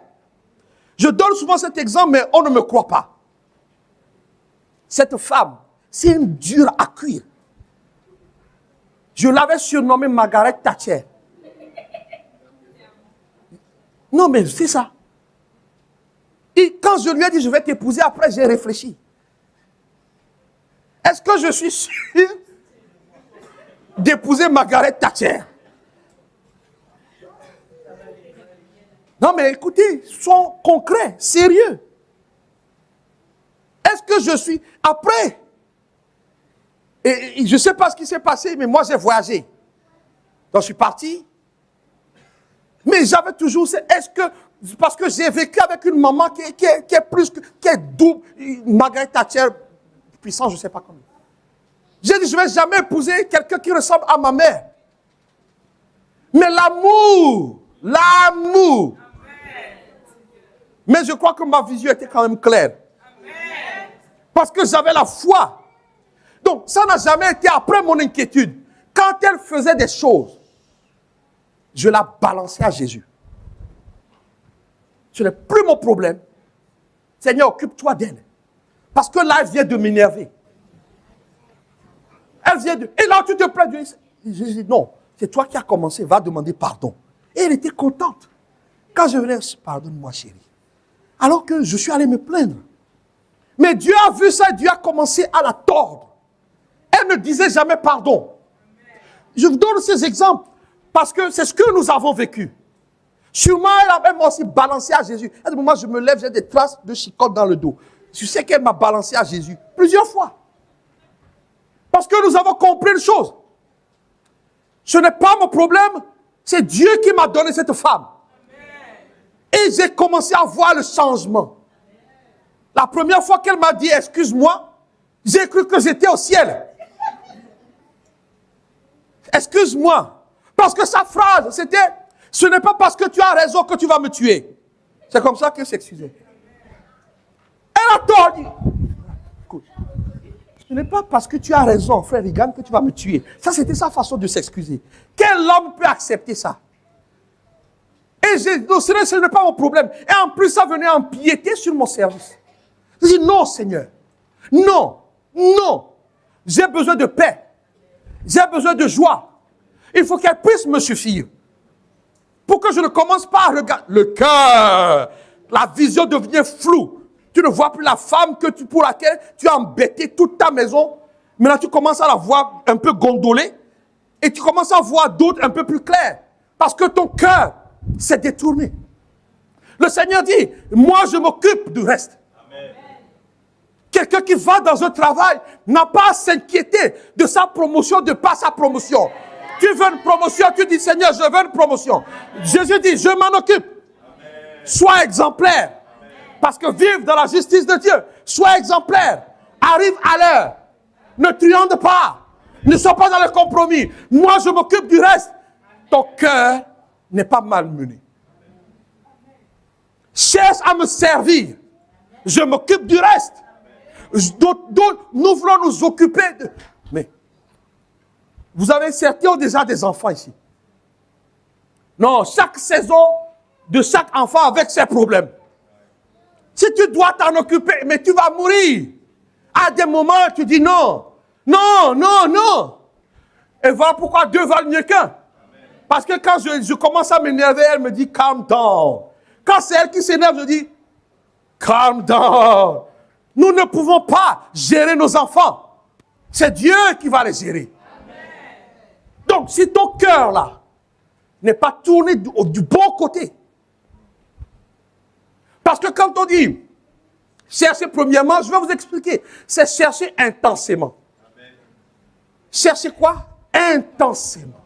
je donne souvent cet exemple, mais on ne me croit pas. Cette femme, c'est une dure à cuire. Je l'avais surnommée Margaret Thatcher. Non, mais c'est ça. Et quand je lui ai dit, je vais t'épouser, après j'ai réfléchi. Est-ce que je suis sûr d'épouser Margaret Thatcher? Non, mais écoutez, soyons concrets, sérieux. Est-ce que je suis... Après, et je ne sais pas ce qui s'est passé, mais moi j'ai voyagé. Donc je suis parti. Mais j'avais toujours... Est-ce que... Parce que j'ai vécu avec une maman qui est plus que... Qui est double. Margaret Thatcher, puissant, je ne sais pas comment. J'ai dit, je ne vais jamais épouser quelqu'un qui ressemble à ma mère. Mais l'amour. Mais je crois que ma vision était quand même claire. Parce que j'avais la foi. Donc, ça n'a jamais été après mon inquiétude. Quand elle faisait des choses, je la balançais à Jésus. Ce n'est plus mon problème. Seigneur, occupe-toi d'elle. Parce que là, elle vient de m'énerver. Elle vient de... Et là, tu te plains. Je dis, non, c'est toi qui as commencé, va demander pardon. Et elle était contente. Quand je venais, pardonne-moi chérie. Alors que je suis allé me plaindre. Mais Dieu a vu ça, Dieu a commencé à la tordre. Elle ne disait jamais pardon. Je vous donne ces exemples parce que c'est ce que nous avons vécu. Sûrement, elle a même aussi balancé à Jésus. À un moment, je me lève, j'ai des traces de chicotte dans le dos. Je sais qu'elle m'a balancé à Jésus plusieurs fois. Parce que nous avons compris une chose. Ce n'est pas mon problème, c'est Dieu qui m'a donné cette femme. Et j'ai commencé à voir le changement. La première fois qu'elle m'a dit « excuse-moi », j'ai cru que j'étais au ciel. Excuse-moi. Parce que sa phrase, c'était « ce n'est pas parce que tu as raison que tu vas me tuer ». C'est comme ça qu'elle s'excusait. Elle a tort. Écoute, ce n'est pas parce que tu as raison, frère Regan, que tu vas me tuer. Ça, c'était sa façon de s'excuser. Quel homme peut accepter ça? Et ce n'est pas mon problème. Et en plus, ça venait empiéter sur mon service. Je dis non, Seigneur. Non. J'ai besoin de paix. J'ai besoin de joie. Il faut qu'elle puisse me suffire. Pour que je ne commence pas à regarder le cœur. La vision devient floue. Tu ne vois plus la femme pour laquelle tu as embêté toute ta maison. Maintenant, tu commences à la voir un peu gondolée. Et tu commences à voir d'autres un peu plus claires. Parce que ton cœur s'est détourné. Le Seigneur dit, moi je m'occupe du reste. Amen. Quelqu'un qui va dans un travail n'a pas à s'inquiéter de sa promotion, de pas sa promotion. Amen. Tu veux une promotion, tu dis Seigneur, je veux une promotion. Amen. Jésus dit, je m'en occupe. Amen. Sois exemplaire. Amen. Parce que vive dans la justice de Dieu. Sois exemplaire. Arrive à l'heure. Ne truande pas. Ne sois pas dans le compromis. Moi je m'occupe du reste. Ton cœur n'est pas malmené. Cherche à me servir. Je m'occupe du reste. d'autres, nous voulons nous occuper de... Mais, vous avez certains déjà des enfants ici. Non, chaque saison de chaque enfant avec ses problèmes. Si tu dois t'en occuper, mais tu vas mourir. À des moments, tu dis non. Non, non, non. Et voilà pourquoi deux valent mieux qu'un. Parce que quand je commence à m'énerver, elle me dit calm down. Quand c'est elle qui s'énerve, je dis calm down. Nous ne pouvons pas gérer nos enfants. C'est Dieu qui va les gérer. Donc, si ton cœur là n'est pas tourné du bon côté. Parce que quand on dit chercher premièrement, je vais vous expliquer. C'est chercher intensément. Chercher quoi? Intensément.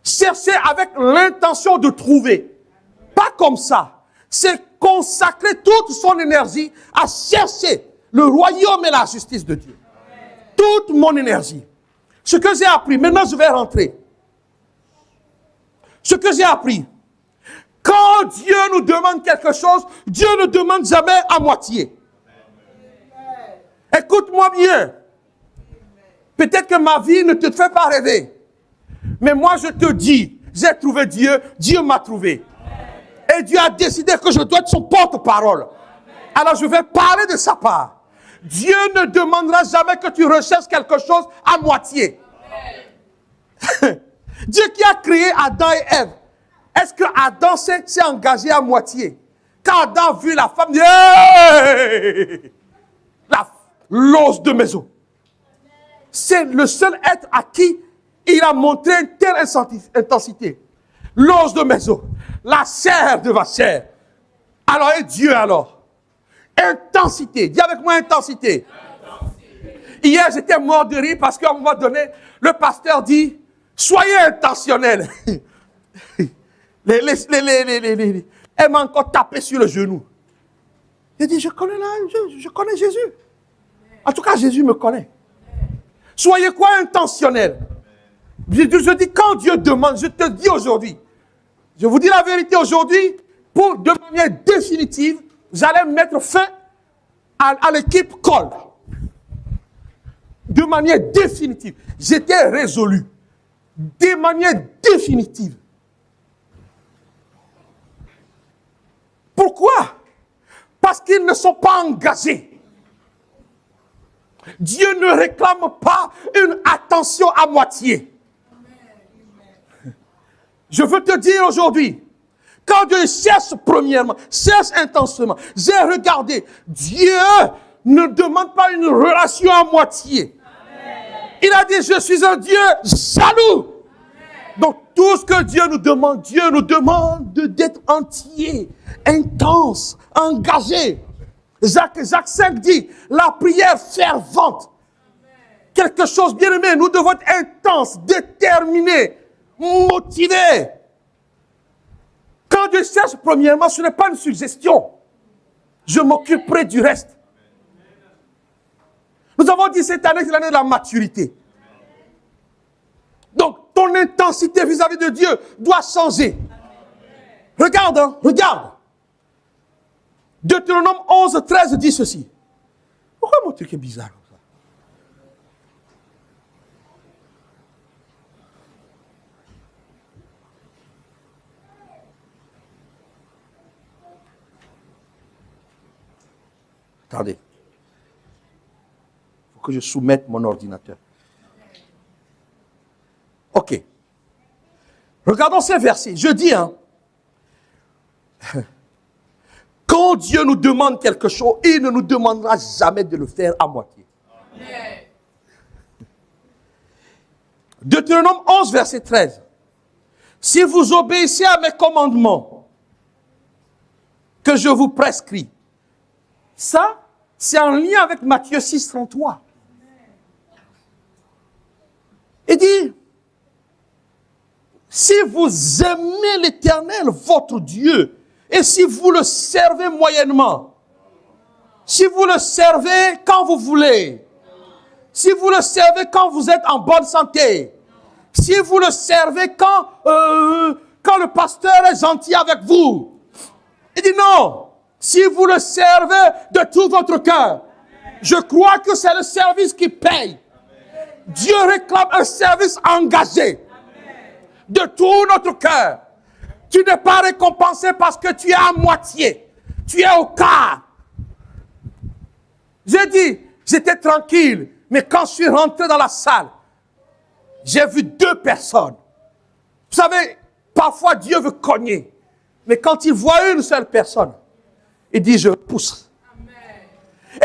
Chercher avec l'intention de trouver. Pas comme ça. C'est consacrer toute son énergie à chercher le royaume et la justice de Dieu. Toute mon énergie. Ce que j'ai appris, maintenant je vais rentrer. Ce que j'ai appris. Quand Dieu nous demande quelque chose, Dieu ne demande jamais à moitié. Écoute-moi bien. Peut-être que ma vie ne te fait pas rêver. Mais moi je te dis, j'ai trouvé Dieu, Dieu m'a trouvé. Et Dieu a décidé que je dois être son porte-parole. Alors je vais parler de sa part. Dieu ne demandera jamais que tu recherches quelque chose à moitié. Dieu qui a créé Adam et Ève, est-ce que Adam s'est engagé à moitié? Quand Adam a vu la femme, il dit hey! L'os de mes os. C'est le seul être à qui il a montré une telle intensité. L'os de mes os, la chair de ma chair. Alors, et Dieu alors? Intensité. Dis avec moi intensité. Hier, j'étais mort de rire parce qu'à un moment donné, le pasteur dit, soyez intentionnels. Elle m'a encore tapé sur le genou. J'ai dit, je connais Jésus. En tout cas, Jésus me connaît. Soyez quoi intentionnels. Je dis, quand Dieu demande, je te dis aujourd'hui, je vous dis la vérité aujourd'hui, de manière définitive, j'allais mettre fin à l'équipe Col. De manière définitive. J'étais résolu. De manière définitive. Pourquoi? Parce qu'ils ne sont pas engagés. Dieu ne réclame pas une attention à moitié. Je veux te dire aujourd'hui, quand Dieu cherche premièrement, cherche intensément, j'ai regardé, Dieu ne demande pas une relation à moitié. Il a dit, je suis un Dieu jaloux. Donc tout ce que Dieu nous demande d'être entier, intense, engagé. Jacques 5 dit, la prière fervente. Quelque chose, bien aimé, nous devons être intenses, déterminés, motivés. Quand Dieu cherche premièrement, ce n'est pas une suggestion. Je m'occuperai du reste. Nous avons dit cette année, c'est l'année de la maturité. Donc, ton intensité vis-à-vis de Dieu doit changer. Regarde, hein, regarde. Deutéronome 11, 13 dit ceci. Pourquoi mon truc est bizarre comme ça? Attendez. Il faut que je soumette mon ordinateur. Ok. Regardons ces versets. Je dis, hein. Quand Dieu nous demande quelque chose, il ne nous demandera jamais de le faire à moitié. Amen. Deutéronome 11, verset 13. Si vous obéissez à mes commandements que je vous prescris, ça, c'est en lien avec Matthieu 6, 33. Il dit, si vous aimez l'Éternel, votre Dieu, et si vous le servez moyennement, si vous le servez quand vous voulez, si vous le servez quand vous êtes en bonne santé, si vous le servez quand le pasteur est gentil avec vous, il dit non, si vous le servez de tout votre cœur, Je crois que c'est le service qui paye. Dieu réclame un service engagé de tout notre cœur. Tu n'es pas récompensé parce que tu es à moitié. Tu es au quart. J'ai dit, j'étais tranquille, mais quand je suis rentré dans la salle, j'ai vu 2 personnes. Vous savez, parfois Dieu veut cogner, mais quand il voit une seule personne, il dit, je pousse.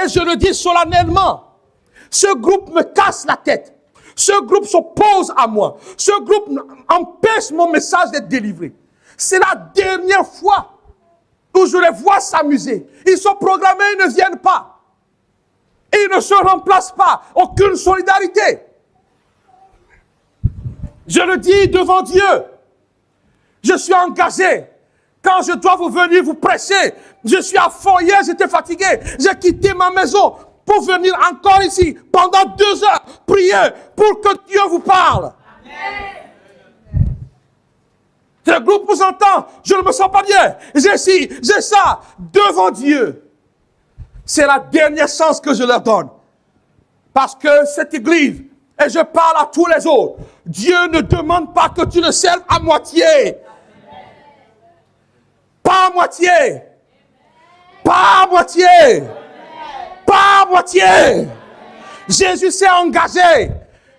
Et je le dis solennellement, ce groupe me casse la tête. Ce groupe s'oppose à moi. Ce groupe empêche mon message d'être délivré. C'est la dernière fois où je les vois s'amuser. Ils sont programmés, ils ne viennent pas. Ils ne se remplacent pas. Aucune solidarité. Je le dis devant Dieu. Je suis engagé. Quand je dois vous venir vous prêcher, je suis à fond. Hier, j'étais fatigué. J'ai quitté ma maison pour venir encore ici pendant 2 heures prier pour que Dieu vous parle. Amen. Le groupe vous entend. Je ne me sens pas bien. J'ai ci, j'ai ça. Devant Dieu. C'est la dernière chance que je leur donne. Parce que cette église, et je parle à tous les autres, Dieu ne demande pas que tu le serves à moitié. Pas à moitié. Pas à moitié. Pas à moitié. Jésus s'est engagé.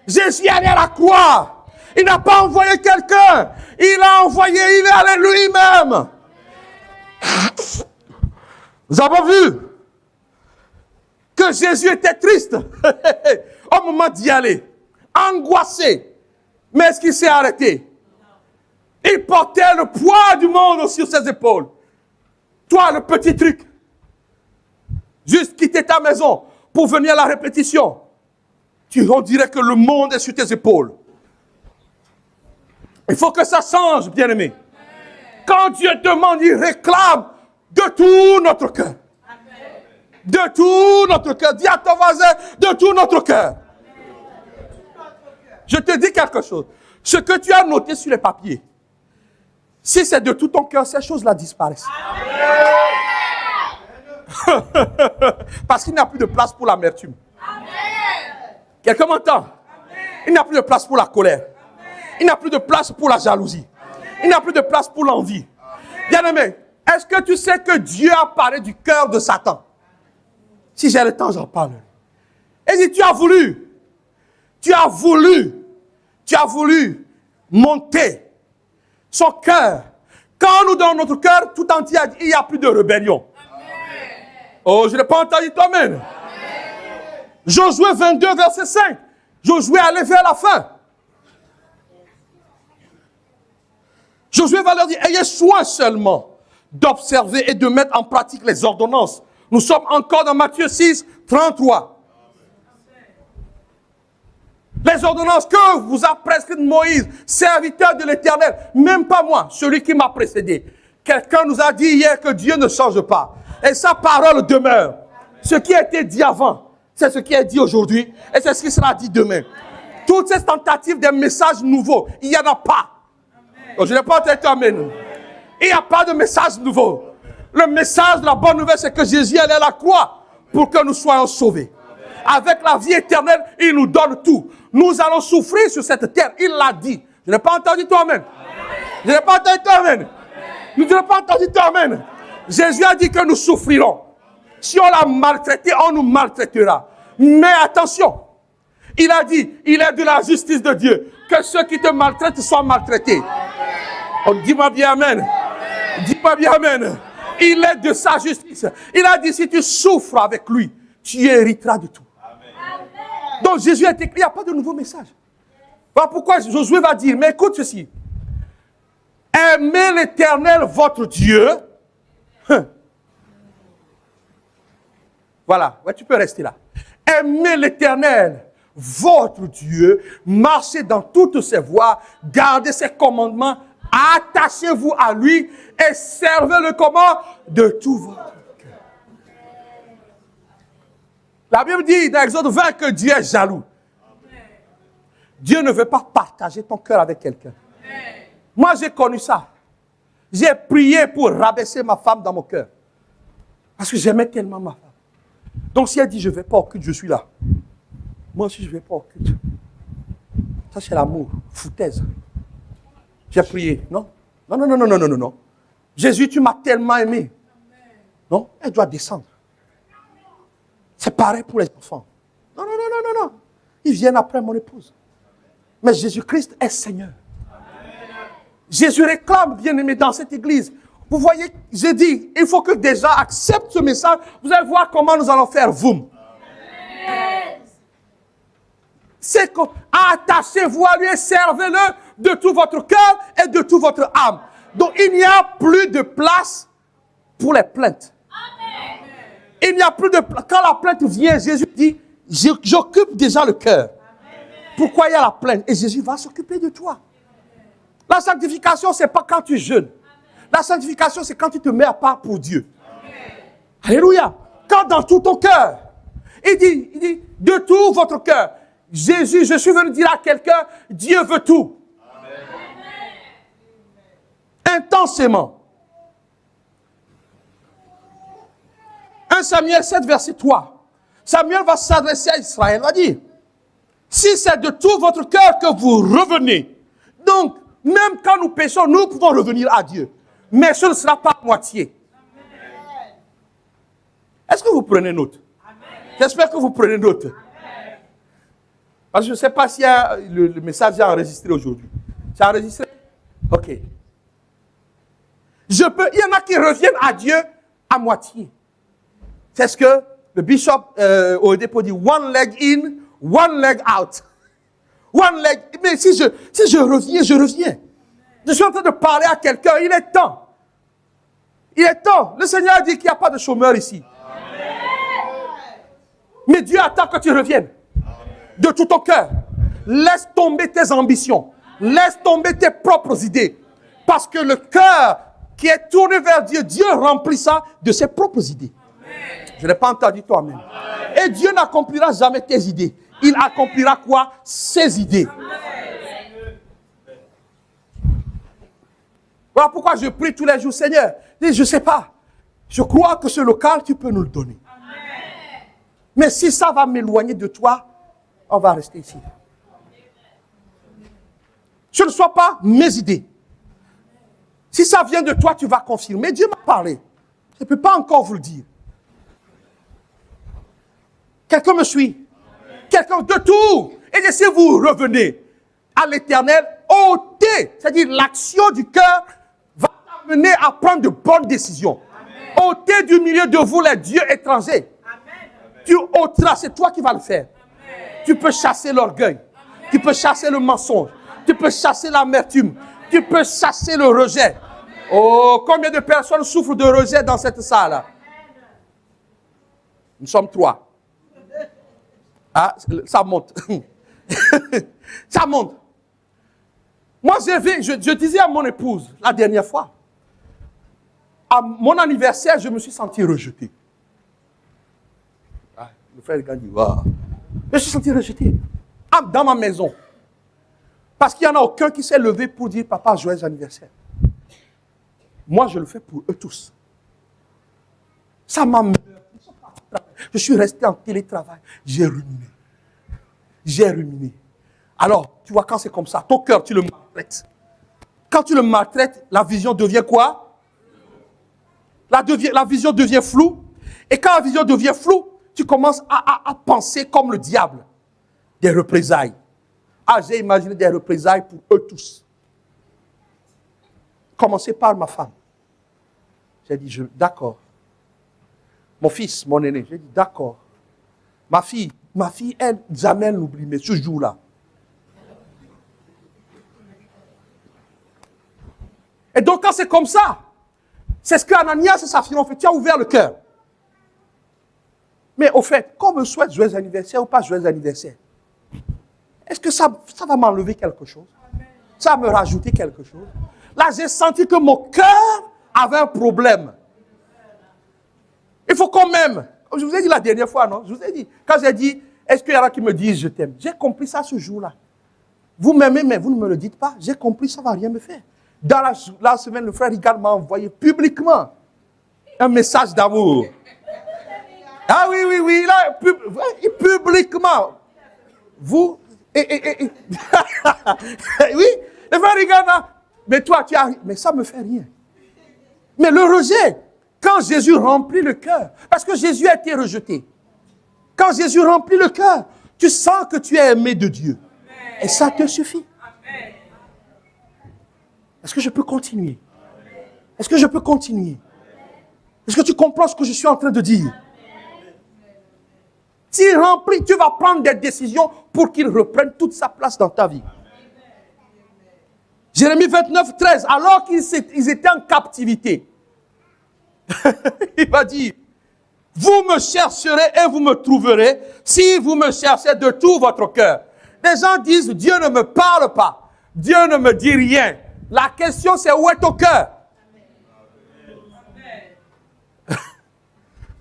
Jésus est allé à la croix. Il n'a pas envoyé quelqu'un. Il a envoyé, il est allé lui-même. Nous avons vu que Jésus était triste au moment d'y aller, angoissé. Mais est-ce qu'il s'est arrêté? Il portait le poids du monde sur ses épaules. Toi, le petit truc, juste quitter ta maison pour venir à la répétition, on dirait que le monde est sur tes épaules. Il faut que ça change, bien-aimé. Quand Dieu demande, il réclame de tout notre cœur. De tout notre cœur. Dis à ton voisin, de tout notre cœur. Je te dis quelque chose. Ce que tu as noté sur les papiers, si c'est de tout ton cœur, ces choses-là disparaissent. Parce qu'il n'y a plus de place pour l'amertume. Quelqu'un m'entend? Il n'y a plus de place pour la colère. Il n'y a plus de place pour la jalousie. Il n'y a plus de place pour l'envie. Bien-aimé, est-ce que tu sais que Dieu a parlé du cœur de Satan? Si j'ai le temps, j'en parle. Et dit, tu as voulu monter son cœur. Quand nous donnons notre cœur tout entier, il n'y a plus de rébellion. Amen. Oh, je n'ai pas entendu toi, amen. Josué 22, verset 5. Josué allait vers la fin. Josué va leur dire, ayez soin seulement d'observer et de mettre en pratique les ordonnances. Nous sommes encore dans Matthieu 6, 33. Les ordonnances que vous a prescrites Moïse, serviteur de l'Éternel, même pas moi, celui qui m'a précédé. Quelqu'un nous a dit hier que Dieu ne change pas. Et sa parole demeure. Ce qui a été dit avant, c'est ce qui est dit aujourd'hui. Et c'est ce qui sera dit demain. Toutes ces tentatives de messages nouveaux, il n'y en a pas. Donc, je n'ai pas entendu amen. Il n'y a pas de message nouveau. Le message de la bonne nouvelle, c'est que Jésus est allé à la croix pour que nous soyons sauvés. Avec la vie éternelle, il nous donne tout. Nous allons souffrir sur cette terre. Il l'a dit. Je n'ai pas entendu toi, amen. Je n'ai pas entendu toi, amen. Je n'ai pas entendu toi, amen. Jésus a dit que nous souffrirons. Si on l'a maltraité, on nous maltraitera. Mais attention, il a dit, il est de la justice de Dieu. Que ceux qui te maltraitent soient maltraités. Oh, dis-moi bien, amen. Dis-moi bien, amen. Il est de sa justice. Il a dit, si tu souffres avec lui, tu hériteras de tout. Amen. Donc Jésus a été clair, il n'y a pas de nouveau message. Voilà pourquoi Josué va dire, mais écoute ceci. Aimez l'Éternel, votre Dieu. Voilà, ouais, tu peux rester là. Aimez l'Éternel, votre Dieu. Marchez dans toutes ses voies. Gardez ses commandements. Attachez-vous à lui et servez-le comment? De tout votre cœur. La Bible dit dans Exode 20 que Dieu est jaloux. Dieu ne veut pas partager ton cœur avec quelqu'un. Moi, j'ai connu ça. J'ai prié pour rabaisser ma femme dans mon cœur. Parce que j'aimais tellement ma femme. Donc si elle dit, je ne vais pas au culte, je suis là. Moi aussi, je ne vais pas au culte. Ça, c'est l'amour. Foutaise. J'ai prié. Non. Non, non, non, non, non, non, non, non. Jésus, tu m'as tellement aimé. Non, elle doit descendre. C'est pareil pour les enfants. Non, non, non, non, non, non. Ils viennent après mon épouse. Mais Jésus-Christ est Seigneur. Jésus réclame, bien-aimé, dans cette église. Vous voyez, j'ai dit, il faut que des gens acceptent ce message. Vous allez voir comment nous allons faire, vous. C'est que attachez-vous à lui et servez-le de tout votre cœur et de toute votre âme. Donc, il n'y a plus de place pour les plaintes. Il n'y a plus de place. Quand la plainte vient, Jésus dit, j'occupe déjà le cœur. Pourquoi il y a la plainte? Et Jésus va s'occuper de toi. La sanctification, ce n'est pas quand tu jeûnes. La sanctification, c'est quand tu te mets à part pour Dieu. Alléluia. Quand dans tout ton cœur, il dit, de tout votre cœur. Jésus, je suis venu dire à quelqu'un, Dieu veut tout. Intensément. 1 Samuel 7, verset 3. Samuel va s'adresser à Israël, va dire, si c'est de tout votre cœur que vous revenez, donc, même quand nous péchons, nous pouvons revenir à Dieu. Mais ce ne sera pas à moitié. Est-ce que vous prenez note? J'espère que vous prenez note. Parce que je ne sais pas si le message est enregistré aujourd'hui. C'est enregistré? Ok. Il y en a qui reviennent à Dieu à moitié. C'est ce que le bishop au dépôt dit, one leg in, one leg out. One leg. Mais si je reviens, je reviens. Je suis en train de parler à quelqu'un, il est temps. Il est temps. Le Seigneur dit qu'il n'y a pas de chômeurs ici. Mais Dieu attend que tu reviennes. De tout ton cœur. Laisse tomber tes ambitions. Laisse tomber tes propres idées. Parce que le cœur qui est tourné vers Dieu, Dieu remplit ça de ses propres idées. Je n'ai pas entendu toi-même. Et Dieu n'accomplira jamais tes idées. Il accomplira quoi? Ses idées. Voilà pourquoi je prie tous les jours, Seigneur. Je ne sais pas. Je crois que ce local, tu peux nous le donner. Mais si ça va m'éloigner de toi, on va rester ici. Ce ne soit pas mes idées. Si ça vient de toi, tu vas confirmer. Dieu m'a parlé. Je ne peux pas encore vous le dire. Quelqu'un me suit. Quelqu'un de tout. Et si vous revenez à l'Éternel, ôtez, c'est-à-dire l'action du cœur va t'amener à prendre de bonnes décisions. Ôtez du milieu de vous les dieux étrangers. Tu ôteras, c'est toi qui vas le faire. Tu peux chasser l'orgueil. Tu peux chasser le mensonge. Tu peux chasser l'amertume. Tu peux chasser le rejet. Oh, combien de personnes souffrent de rejet dans cette salle? Nous sommes 3. Ah, ça monte. Ça monte. Moi, je disais à mon épouse, la dernière fois, à mon anniversaire, je me suis senti rejeté. Ah, le frère Gandhi, wow. Je me suis senti rejeté. Dans ma maison. Parce qu'il n'y en a aucun qui s'est levé pour dire, papa, joyeux anniversaire. Moi, je le fais pour eux tous. Ça m'a... Je suis resté en télétravail. J'ai ruminé. J'ai ruminé. Alors, tu vois, quand c'est comme ça, ton cœur, tu le maltraites. Quand tu le maltraites, la vision devient quoi? La vision devient floue. Et quand la vision devient floue, tu commences à penser comme le diable. Des représailles. Ah, j'ai imaginé des représailles pour eux tous. Commencez par ma femme. J'ai dit, d'accord. Mon fils, mon aîné, j'ai dit, d'accord. Ma fille, elle, jamais elle n'oublie, mais ce jour-là. Et donc, quand c'est comme ça, c'est ce qu'Ananias et Saphira ont fait. Tu as ouvert le cœur. Mais au fait, qu'on me souhaite joyeux anniversaire ou pas joyeux anniversaire, est-ce que ça va m'enlever quelque chose? Ça va me rajouter quelque chose? Là, j'ai senti que mon cœur avait un problème. Il faut quand même, je vous ai dit la dernière fois, non? Je vous ai dit, quand j'ai dit, est-ce qu'il y en a qui me disent je t'aime? J'ai compris ça ce jour-là. Vous m'aimez, mais vous ne me le dites pas. J'ai compris, ça ne va rien me faire. Dans la semaine, le frère Rigard m'a envoyé publiquement un message d'amour. Ah oui, oui, oui, là, publiquement. Vous, oui, le frère regarde là. Mais toi, tu arrives. Mais ça ne me fait rien. Mais le rejet, quand Jésus remplit le cœur, parce que Jésus a été rejeté. Quand Jésus remplit le cœur, tu sens que tu es aimé de Dieu. Et ça te suffit. Est-ce que je peux continuer? Est-ce que je peux continuer? Est-ce que tu comprends ce que je suis en train de dire? S'il remplit, tu vas prendre des décisions pour qu'il reprenne toute sa place dans ta vie. Jérémie 29, 13, alors qu'ils étaient en captivité, il va dire, vous me chercherez et vous me trouverez si vous me cherchez de tout votre cœur. Les gens disent, Dieu ne me parle pas, Dieu ne me dit rien. La question c'est où est ton cœur?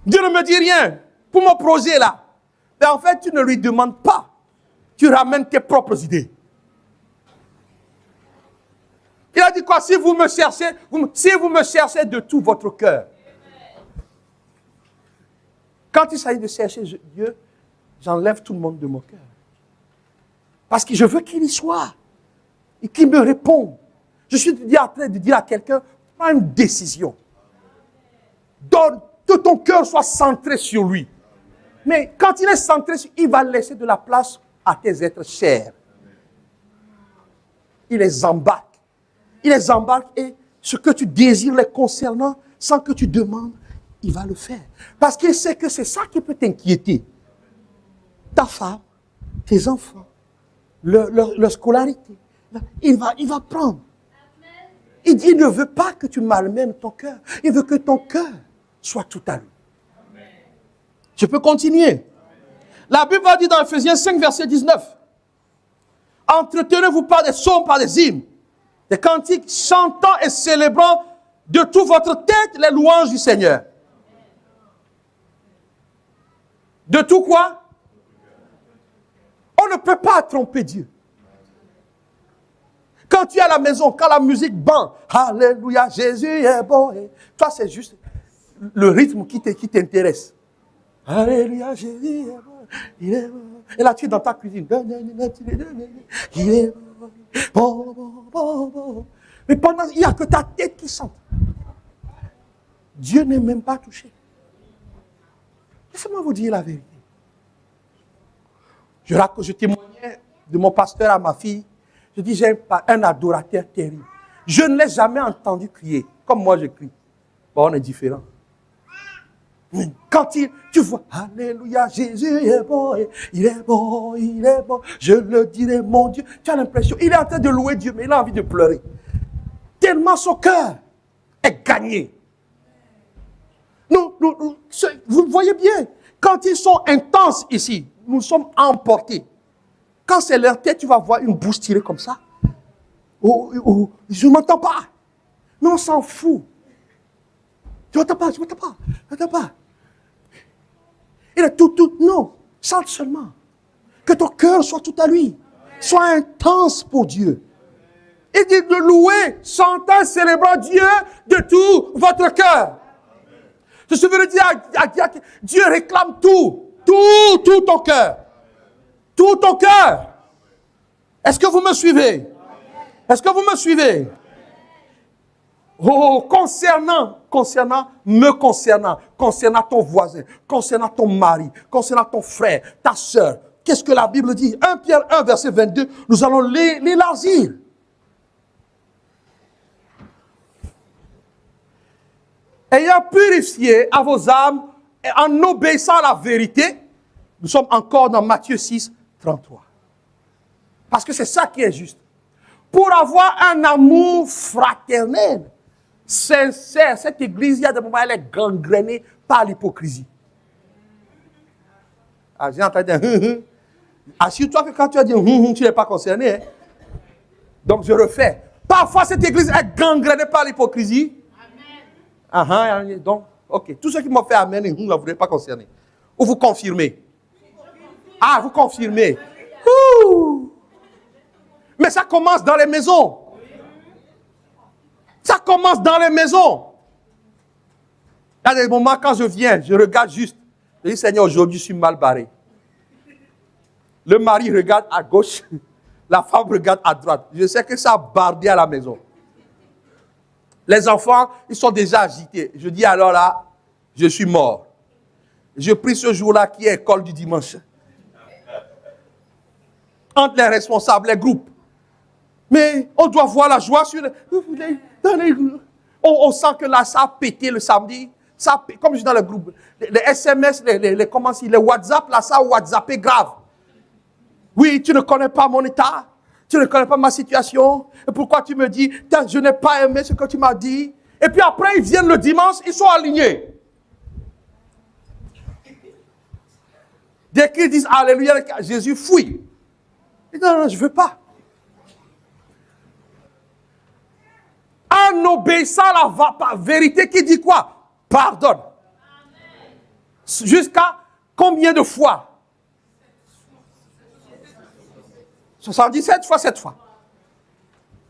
Dieu ne me dit rien pour mon projet là. Mais en fait, tu ne lui demandes pas. Tu ramènes tes propres idées. Il a dit quoi? Si vous me cherchez de tout votre cœur. Quand il s'agit de chercher Dieu, j'enlève tout le monde de mon cœur. Parce que je veux qu'il y soit. Et qu'il me réponde. Je suis en train de dire à quelqu'un, prends une décision. Donne que ton cœur soit centré sur lui. Mais quand il est centré, il va laisser de la place à tes êtres chers. Il les embarque. Il les embarque et ce que tu désires les concernant, sans que tu demandes, il va le faire. Parce qu'il sait que c'est ça qui peut t'inquiéter. Ta femme, tes enfants, leur scolarité. Il va prendre. Il dit, il ne veut pas que tu malmènes ton cœur. Il veut que ton cœur soit tout à lui. Je peux continuer. La Bible va dire dans Ephésiens 5, verset 19. Entretenez-vous par des psaumes, par des hymnes, des cantiques, chantant et célébrant de toute votre tête les louanges du Seigneur. De tout quoi? On ne peut pas tromper Dieu. Quand tu es à la maison, quand la musique bande, Alléluia, Jésus est bon. Et toi, c'est juste le rythme qui t'intéresse. Alléluia, Jésus est bon. Il est bon. Et là, tu es dans ta cuisine. Il est bon, bon, bon, bon. Mais pendant, il n'y a que ta tête qui chante. Dieu n'est même pas touché. Laissez-moi vous dire la vérité. Je témoignais de mon pasteur à ma fille. Je dis, j'ai un adorateur terrible. Je ne l'ai jamais entendu crier, comme moi je crie. Bon, on est différents. Quand tu vois, Alléluia, Jésus est bon, il est bon, il est bon, je le dirai, mon Dieu. Tu as l'impression, il est en train de louer Dieu, mais il a envie de pleurer. Tellement son cœur est gagné. Vous voyez bien, quand ils sont intenses ici, nous sommes emportés. Quand c'est leur tête, tu vas voir une bouche tirée comme ça. Je ne m'entends pas. Mais on s'en fout. Je ne m'entends pas, je ne m'entends pas. Il est tout, non. Chante seulement. Que ton cœur soit tout à lui. Sois intense pour Dieu. Il dit de louer, chantant, célébrant Dieu de tout votre cœur. Je veux dire à Dieu réclame tout ton cœur. Tout ton cœur. Est-ce que vous me suivez? Est-ce que vous me suivez? Oh, concernant ton voisin, concernant ton mari, concernant ton frère, ta soeur. Qu'est-ce que la Bible dit? 1 Pierre 1, verset 22, nous allons l'élargir. Ayant purifié à vos âmes et en obéissant à la vérité, nous sommes encore dans Matthieu 6, 33. Parce que c'est ça qui est juste. Pour avoir un amour fraternel, sincère, cette église, il y a des moments, elle est gangrénée par l'hypocrisie. Ah, j'ai entendu dire, assure-toi que quand tu as dit, tu n'es pas concerné. Hein? Donc je refais. Parfois, cette église est gangrénée par l'hypocrisie. Amen. Donc, ok. Tous ceux qui m'ont fait amen, vous n'êtes pas concernés. Ou vous confirmez. Ah, vous confirmez. Ouh. Mais ça commence dans les maisons. Ça commence dans les maisons. Il y a des moments quand je viens, je regarde juste. Je dis, Seigneur, aujourd'hui, je suis mal barré. Le mari regarde à gauche, la femme regarde à droite. Je sais que ça a bardé à la maison. Les enfants, ils sont déjà agités. Je dis alors là, je suis mort. Je prie ce jour-là qui est école du dimanche. Entre les responsables, les groupes. Mais on doit voir la joie sur on sent que là, ça a pété le samedi. Ça, comme je dis dans le groupe, les SMS, les WhatsApp, là, ça a WhatsAppé grave. Oui, tu ne connais pas mon état. Tu ne connais pas ma situation. Et pourquoi tu me dis, je n'ai pas aimé ce que tu m'as dit. Et puis après, ils viennent le dimanche, ils sont alignés. Dès qu'ils disent Alléluia, Jésus fouille. Il dit, non, je ne veux pas. En obéissant à la vérité qui dit quoi? Pardonne. Jusqu'à combien de fois? 77 fois 7 fois.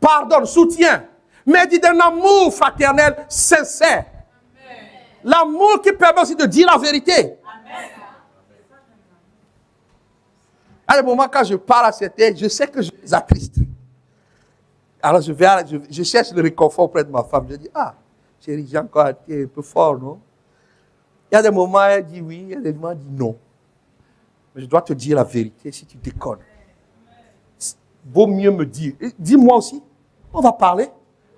Pardonne, soutien. Mais dit d'un amour fraternel sincère. L'amour qui permet aussi de dire la vérité. À un moment, quand je parle à certains, je sais que je les attriste. Alors je cherche le réconfort auprès de ma femme. Je dis, chérie, j'ai encore été un peu fort, non? Il y a des moments, elle dit oui, il y a des moments, elle dit non. Mais je dois te dire la vérité si tu déconnes. Vaut mieux me dire. Dis-moi aussi. On va parler.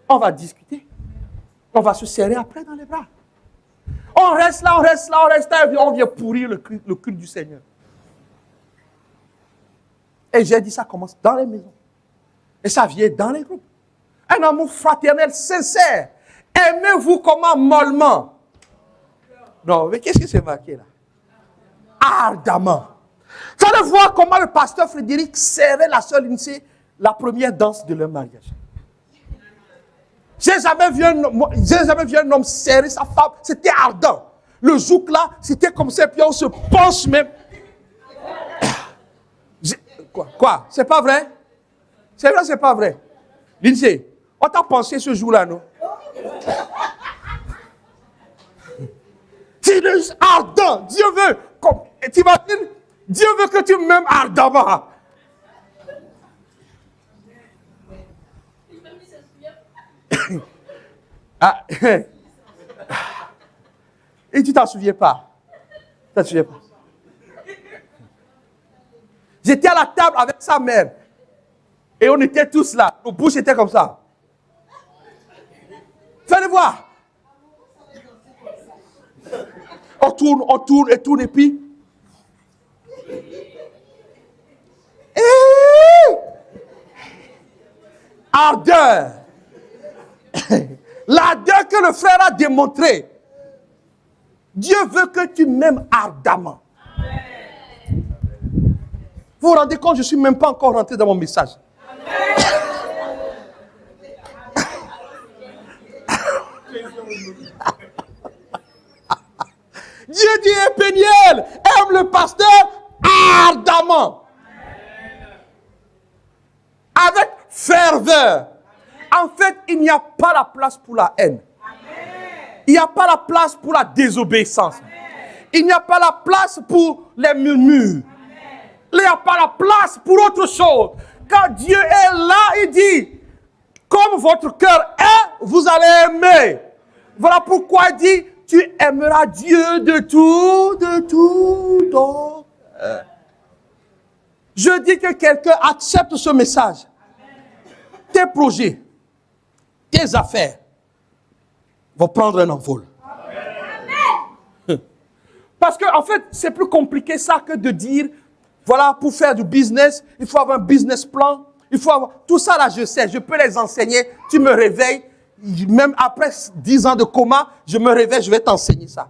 On va discuter. On va se serrer après dans les bras. On reste là, on reste là, on reste là. Et on vient pourrir le culte du Seigneur. Et j'ai dit, ça commence dans les maisons. Et ça vient dans les groupes. Un amour fraternel sincère. Aimez-vous comment mollement. Non, mais qu'est-ce que c'est marqué là? Ardemment. Vous allez voir comment le pasteur Frédéric serrait la sœur Lindsay la première danse de leur mariage. J'ai jamais vu un homme serrer sa femme. C'était ardent. Le zouk là, c'était comme ça. Puis on se penche même. Quoi? C'est pas vrai? C'est vrai, c'est pas vrai? Lindsay, on t'a pensé ce jour-là, non? C'est ardent. Dieu veut. T'imagines? Dieu veut que tu m'aimes ardemment. Et tu t'en souviens pas? Tu t'en souviens pas? J'étais à la table avec sa mère. Et on était tous là. Nos bouches étaient comme ça. Fais-le voir. On tourne, et puis... Ardeur. L'ardeur que le frère a démontré. Dieu veut que tu m'aimes ardemment. Vous vous rendez compte, je ne suis même pas encore rentré dans mon message. Dieu dit, Péniel, aime le pasteur ardemment. Avec ferveur. En fait, il n'y a pas la place pour la haine. Il n'y a pas la place pour la désobéissance. Il n'y a pas la place pour les murmures. Il n'y a pas la place pour autre chose. Quand Dieu est là, il dit, comme votre cœur est, vous allez aimer. Voilà pourquoi il dit, tu aimeras Dieu de tout ton cœur. Je dis que quelqu'un accepte ce message. Tes projets, tes affaires vont prendre un envol. Parce qu'en fait, c'est plus compliqué ça que de dire, voilà, pour faire du business, il faut avoir un business plan. Il faut avoir... Tout ça là, je sais, je peux les enseigner. Tu me réveilles, même après 10 ans de coma, je me réveille, je vais t'enseigner ça.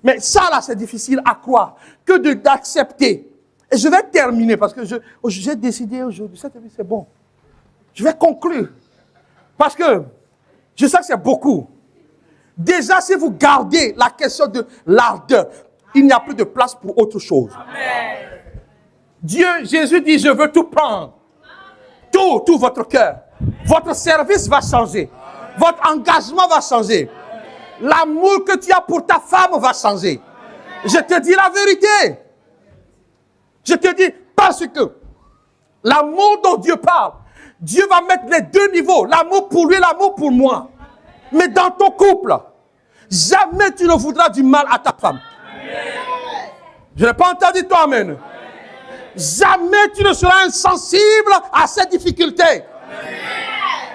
Mais ça là, c'est difficile à croire que d'accepter. Et je vais terminer parce que j'ai décidé aujourd'hui, c'est bon. Je vais conclure. Parce que je sais que c'est beaucoup. Déjà, si vous gardez la question de l'ardeur, il n'y a plus de place pour autre chose. Amen. Jésus dit, je veux tout prendre. Tout votre cœur. Votre service va changer. Votre engagement va changer. L'amour que tu as pour ta femme va changer. Je te dis la vérité. Je te dis, parce que l'amour dont Dieu parle, Dieu va mettre les deux niveaux, l'amour pour lui et l'amour pour moi. Mais dans ton couple, jamais tu ne voudras du mal à ta femme. Je n'ai pas entendu toi, amen. Jamais tu ne seras insensible à ces difficultés.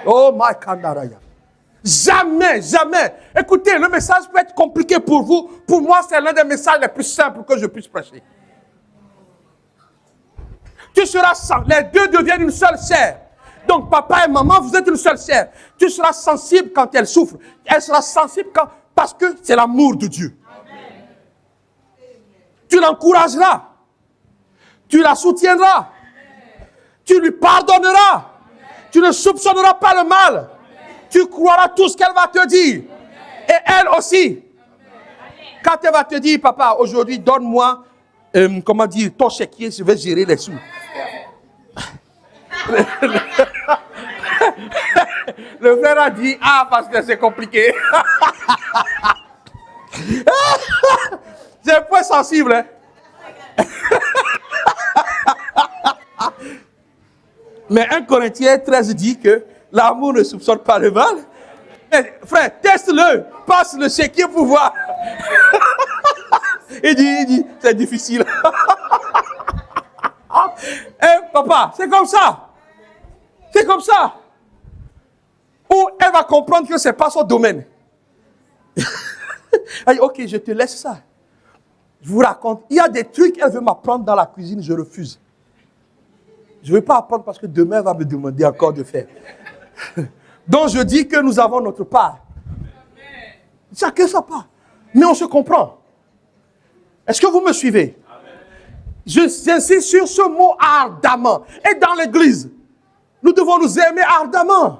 Oh my kandaraya. Jamais, jamais. Écoutez, le message peut être compliqué pour vous. Pour moi, c'est l'un des messages les plus simples que je puisse prêcher. Tu seras sans. Les deux deviennent une seule chair. Donc, papa et maman, vous êtes une seule chair. Tu seras sensible quand elle souffre. Elle sera sensible parce que c'est l'amour de Dieu. Amen. Tu l'encourageras. Tu la soutiendras. Amen. Tu lui pardonneras. Amen. Tu ne soupçonneras pas le mal. Amen. Tu croiras tout ce qu'elle va te dire. Amen. Et elle aussi. Amen. Quand elle va te dire, papa, aujourd'hui, donne-moi, comment dire, ton chéquier, je vais gérer les sous. Le frère a dit, ah, parce que c'est compliqué. C'est un point sensible. Hein? Mais 1 Corinthiens 13 dit que l'amour ne soupçonne pas le mal. Mais frère, teste-le, passe le chéquier pour voir. Il dit, c'est difficile. Papa, c'est comme ça. C'est comme ça. Ou elle va comprendre que ce n'est pas son domaine. Elle dit, ok, je te laisse ça. Je vous raconte. Il y a des trucs qu'elle veut m'apprendre dans la cuisine, je refuse. Je ne veux pas apprendre parce que demain, elle va me demander encore de faire. Donc, je dis que nous avons notre part. Chacun sa part. Mais on se comprend. Est-ce que vous me suivez? J'insiste sur ce mot ardemment. Et dans l'église, nous devons nous aimer ardemment.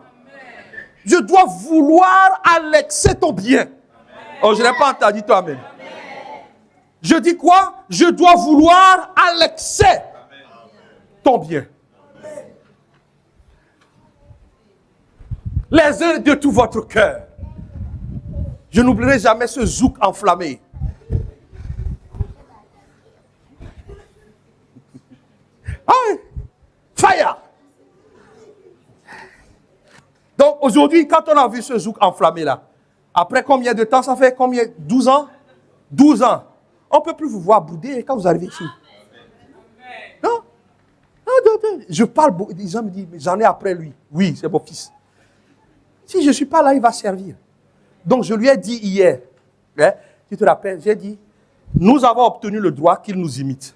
Je dois vouloir à l'excès ton bien. Oh, je n'ai pas entendu toi, amen. Je dis quoi? Je dois vouloir à l'excès ton bien. Les uns de tout votre cœur. Je n'oublierai jamais ce zouk enflammé. Ah, fire! Donc aujourd'hui, quand on a vu ce zouk enflammé là, après combien de temps ça fait? Combien? 12 ans? 12 ans. On ne peut plus vous voir bouder quand vous arrivez ici. Non? Je parle, les gens me disent, mais j'en ai après lui. Oui, c'est mon fils. Si je ne suis pas là, il va servir. Donc je lui ai dit hier, hein, tu te rappelles, j'ai dit, nous avons obtenu le droit qu'il nous imite.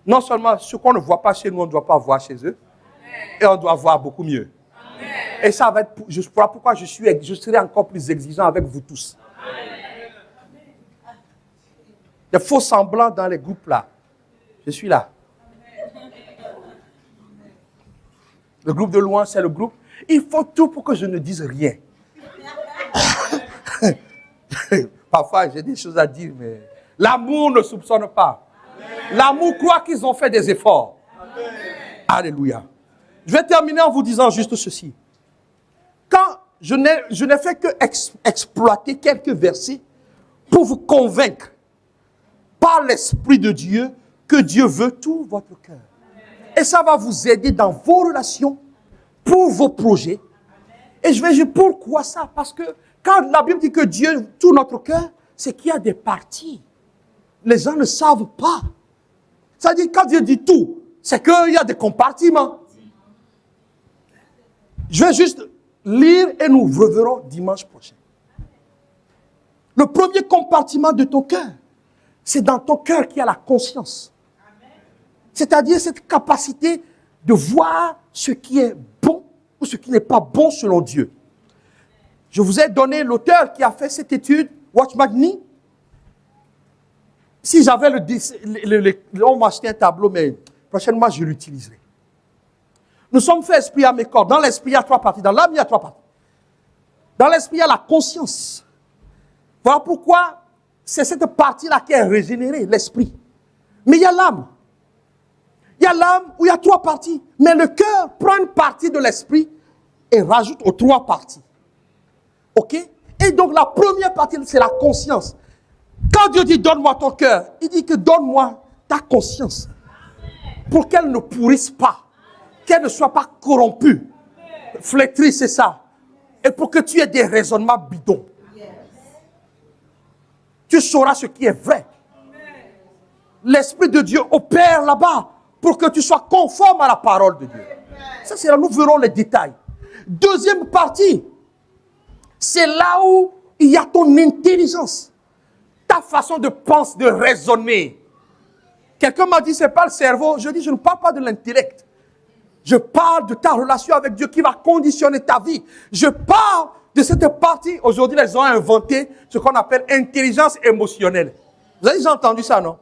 Non seulement ce qu'on ne voit pas chez nous, on ne doit pas voir chez eux, et on doit voir beaucoup mieux. Et ça va être, pourquoi je serai encore plus exigeant avec vous tous. Des faux semblants dans les groupes là. Je suis là. Le groupe de loin, c'est le groupe. Il faut tout pour que je ne dise rien. Parfois, j'ai des choses à dire, mais l'amour ne soupçonne pas. L'amour croit qu'ils ont fait des efforts. Alléluia. Je vais terminer en vous disant juste ceci. Quand je n'ai fait que exploiter quelques versets pour vous convaincre par l'Esprit de Dieu que Dieu veut tout votre cœur. Et ça va vous aider dans vos relations, pour vos projets. Et je vais dire pourquoi ça? Parce que quand la Bible dit que Dieu veut tout notre cœur, c'est qu'il y a des parties. Les gens ne savent pas. Ça dit quand Dieu dit tout, c'est qu'il y a des compartiments. Je vais juste lire et nous reverrons dimanche prochain. Le premier compartiment de ton cœur, c'est dans ton cœur qu'il y a la conscience. C'est-à-dire cette capacité de voir ce qui est bon ou ce qui n'est pas bon selon Dieu. Je vous ai donné l'auteur qui a fait cette étude, Watchman Nee. Si j'avais on m'a acheté un tableau, mais prochainement je l'utiliserai. Nous sommes faits esprit à mes corps. Dans l'esprit, il y a 3 parties. Dans l'âme, il y a 3 parties. Dans l'esprit, il y a la conscience. Voilà pourquoi c'est cette partie-là qui est régénérée, l'esprit. Mais il y a l'âme. Il y a l'âme où il y a 3 parties. Mais le cœur prend une partie de l'esprit et rajoute aux 3 parties. OK? Et donc la première partie, c'est la conscience. Quand Dieu dit donne-moi ton cœur, il dit que donne-moi ta conscience pour qu'elle ne pourrisse pas, qu'elle ne soit pas corrompue. Flétrie, c'est ça. Et pour que tu aies des raisonnements bidons. Tu sauras ce qui est vrai. L'Esprit de Dieu opère là-bas pour que tu sois conforme à la parole de Dieu. Ça, c'est là nous verrons les détails. Deuxième partie, c'est là où il y a ton intelligence, ta façon de penser, de raisonner. Quelqu'un m'a dit, ce n'est pas le cerveau. Je dis, je ne parle pas de l'intellect. Je parle de ta relation avec Dieu qui va conditionner ta vie. Je parle de cette partie. Aujourd'hui, ils ont inventé ce qu'on appelle intelligence émotionnelle. Vous avez déjà entendu ça, non?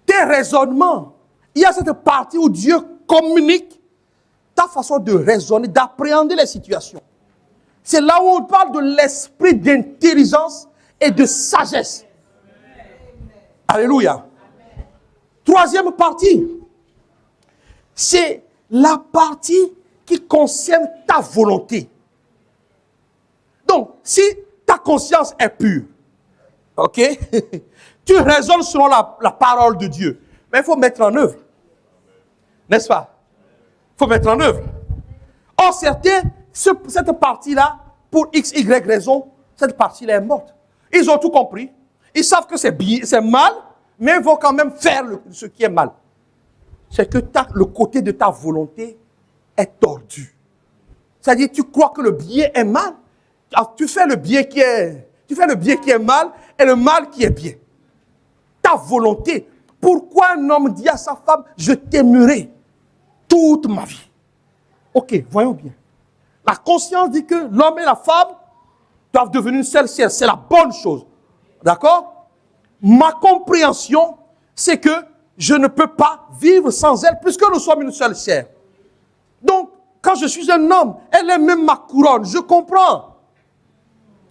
Tes raisonnements. Il y a cette partie où Dieu communique ta façon de raisonner, d'appréhender les situations. C'est là où on parle de l'esprit d'intelligence et de sagesse. Alléluia. Troisième partie, c'est la partie qui concerne ta volonté. Donc, si ta conscience est pure, ok, tu raisonnes selon la parole de Dieu, mais il faut mettre en œuvre. N'est-ce pas? Il faut mettre en œuvre. Or, certains, cette partie-là, pour x, y raison, cette partie-là est morte. Ils ont tout compris. Ils savent que c'est mal, mais ils vont quand même faire ce qui est mal. C'est que le côté de ta volonté est tordu. C'est-à-dire, tu crois que le bien est mal. Tu fais le bien qui est mal et le mal qui est bien. Ta volonté. Pourquoi un homme dit à sa femme, je t'aimerai toute ma vie? Ok, voyons bien. La conscience dit que l'homme et la femme doivent devenir une seule chair. C'est la bonne chose. D'accord? Ma compréhension, c'est que je ne peux pas vivre sans elle puisque nous sommes une seule chair. Donc, quand je suis un homme, elle est même ma couronne. Je comprends.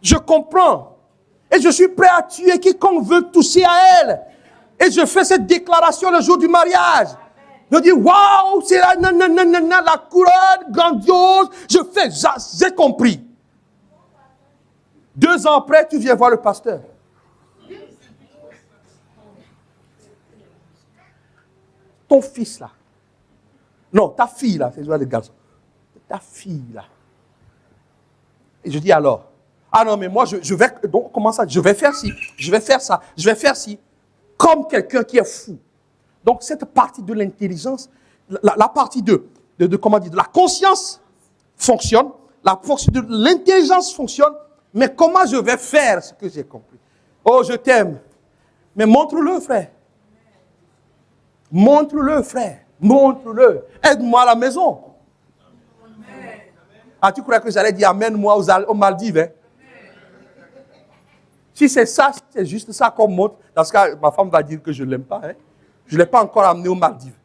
Je comprends. Et je suis prêt à tuer quiconque veut toucher à elle. Et je fais cette déclaration le jour du mariage. Je dis, waouh, c'est la couronne grandiose. J'ai compris. 2 ans après, tu viens voir le pasteur. Ton fils là. Non, ta fille là, c'est le garçon. Ta fille là. Et je dis alors, ah non, mais moi je vais, donc comment ça, je vais faire ci, je vais faire ça, je vais faire ci. Comme quelqu'un qui est fou. Donc cette partie de l'intelligence, la partie de la conscience fonctionne, la partie de l'intelligence fonctionne, mais comment je vais faire ce que j'ai compris? Oh, je t'aime. Mais montre-le, frère. Montre-le, frère. Montre-le. Aide-moi à la maison. Amen. Ah, tu crois que j'allais dire amène-moi aux Maldives, hein? Si c'est ça, si c'est juste ça qu'on montre, dans ce cas, ma femme va dire que je ne l'aime pas. Hein? Je ne l'ai pas encore amené aux Maldives.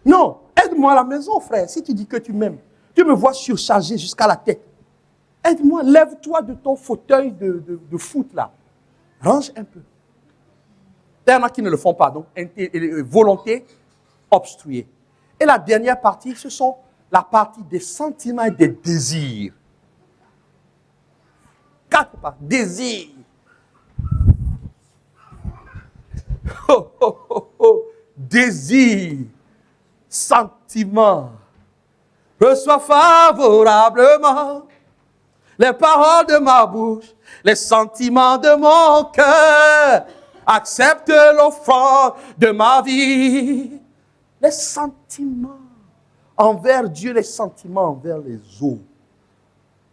Non, aide-moi à la maison, frère. Si tu dis que tu m'aimes, tu me vois surchargé jusqu'à la tête. Aide-moi, lève-toi de ton fauteuil de foot là. Range un peu. Il y en a qui ne le font pas, donc volonté obstruée. Et la dernière partie, ce sont la partie des sentiments et des désirs. 4 parties. Désirs. Oh, oh, oh, oh. Désir, sentiment, reçois favorablement les paroles de ma bouche, les sentiments de mon cœur, accepte l'offrande de ma vie. Les sentiments envers Dieu, les sentiments envers les autres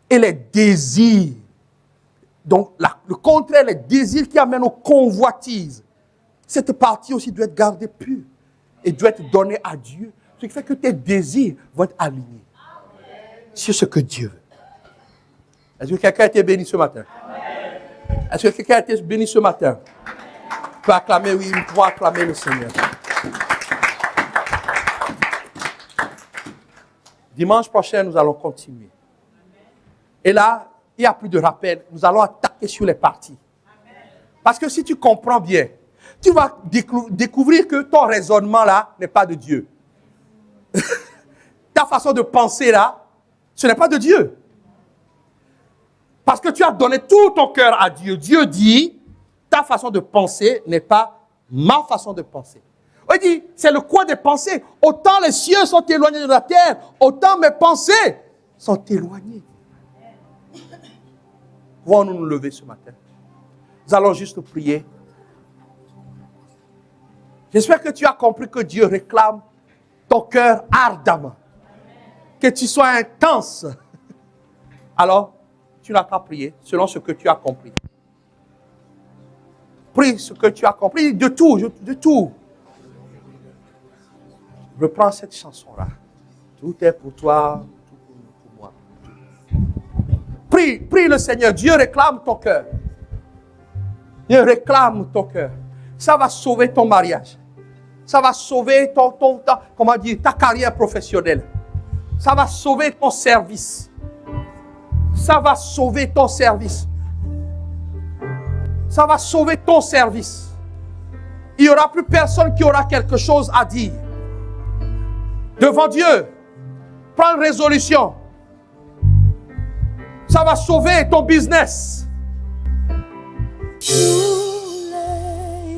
et les désirs. Donc, le contraire, les désirs qui amènent aux convoitises. Cette partie aussi doit être gardée pure et doit être donnée à Dieu. Ce qui fait que tes désirs vont être alignés sur ce que Dieu veut. Est-ce que quelqu'un a été béni ce matin? Est-ce que quelqu'un a été béni ce matin? Tu peux acclamer, oui, tu peux acclamer le Seigneur. Dimanche prochain, nous allons continuer. Et là, il n'y a plus de rappel. Nous allons attaquer sur les parties. Parce que si tu comprends bien, tu vas découvrir que ton raisonnement là n'est pas de Dieu. Ta façon de penser là, ce n'est pas de Dieu. Parce que tu as donné tout ton cœur à Dieu. Dieu dit, ta façon de penser n'est pas ma façon de penser. Il dit, c'est le coin des pensées. Autant les cieux sont éloignés de la terre, autant mes pensées sont éloignées. Pouvons-nous nous lever ce matin? Nous allons juste prier. J'espère que tu as compris que Dieu réclame ton cœur ardemment. Que tu sois intense. Alors, tu n'as qu'à prier selon ce que tu as compris. Prie ce que tu as compris, de tout, de tout. Reprends cette chanson-là. Tout est pour toi, tout pour moi. Prie le Seigneur. Dieu réclame ton cœur. Dieu réclame ton cœur. Ça va sauver ton mariage. Ça va sauver ta carrière professionnelle. Ça va sauver ton service. Ça va sauver ton service. Ça va sauver ton service. Il n'y aura plus personne qui aura quelque chose à dire. Devant Dieu, prends une résolution. Ça va sauver ton business.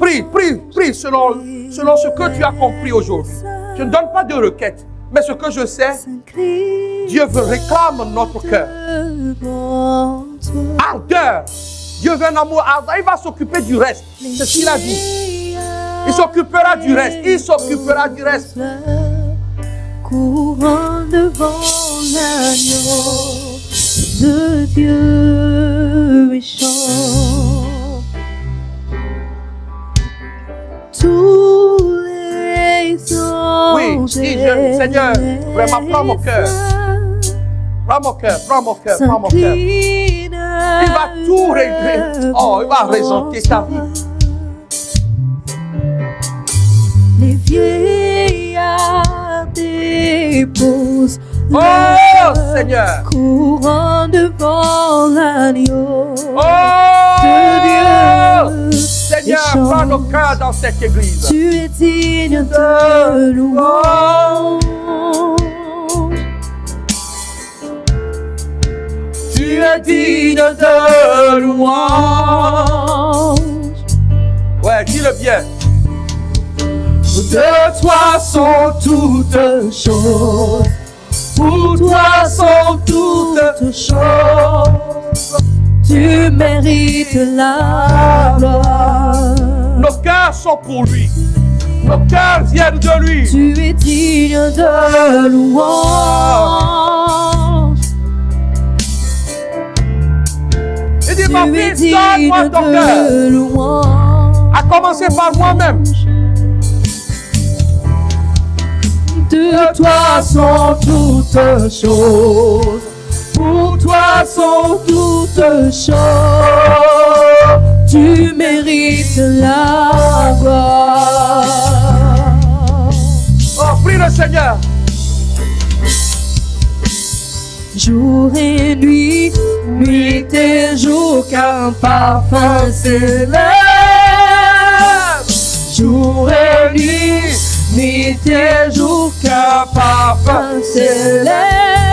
Prie selon ce que tu as compris aujourd'hui. Je ne donne pas de requête, mais ce que je sais, Dieu réclame notre cœur. Ardeur. Dieu veut un amour ardent. Il va s'occuper du reste. C'est ce qu'il a dit. Il s'occupera du reste. Il s'occupera du reste. Courant devant l'agneau de Dieu et chante. Tous les anges. Oui, Seigneur, vraiment, prends mon cœur. Prends mon cœur, prends mon cœur, prends mon cœur. Il va tout régler. Oh, il va résentir ta vie. Les vieillards déposent oh, Seigneur, courant devant l'agneau de Dieu. Seigneur, prends nos cœurs dans cette église. Tu es digne de louange. Tu es digne de louange. Ouais, dis-le bien. De toi sont toutes choses. Pour toi sont toutes choses. Tu mérites la gloire. Nos cœurs sont pour lui. Nos cœurs viennent de lui. Tu es digne de louange. Il dit, ma fille, donne-moi ton cœur. À commencer par moi-même. De toi sont toutes choses. Pour toi sont toutes choses. Tu mérites la gloire. Oh, prie le Seigneur. Jour et nuit, nuit et jour, qu'un parfum s'élève. Jour et nuit, nuit et jour, qu'un parfum s'élève.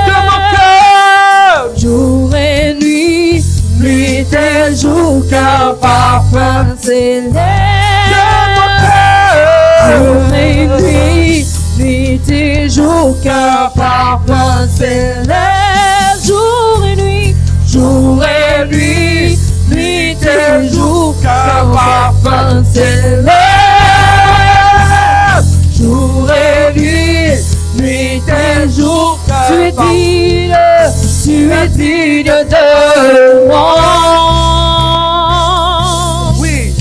De mon cœur. Jour et nuit, nuit et jour, qu'un parfum s'élève. De mon cœur. Jour et nuit, nuit et jour, qu'un parfum s'élève. Jour et nuit, nuit et jour, qu'un parfum s'élève. Jour et nuit, nuit et jour, tu es digne de louange. Oui,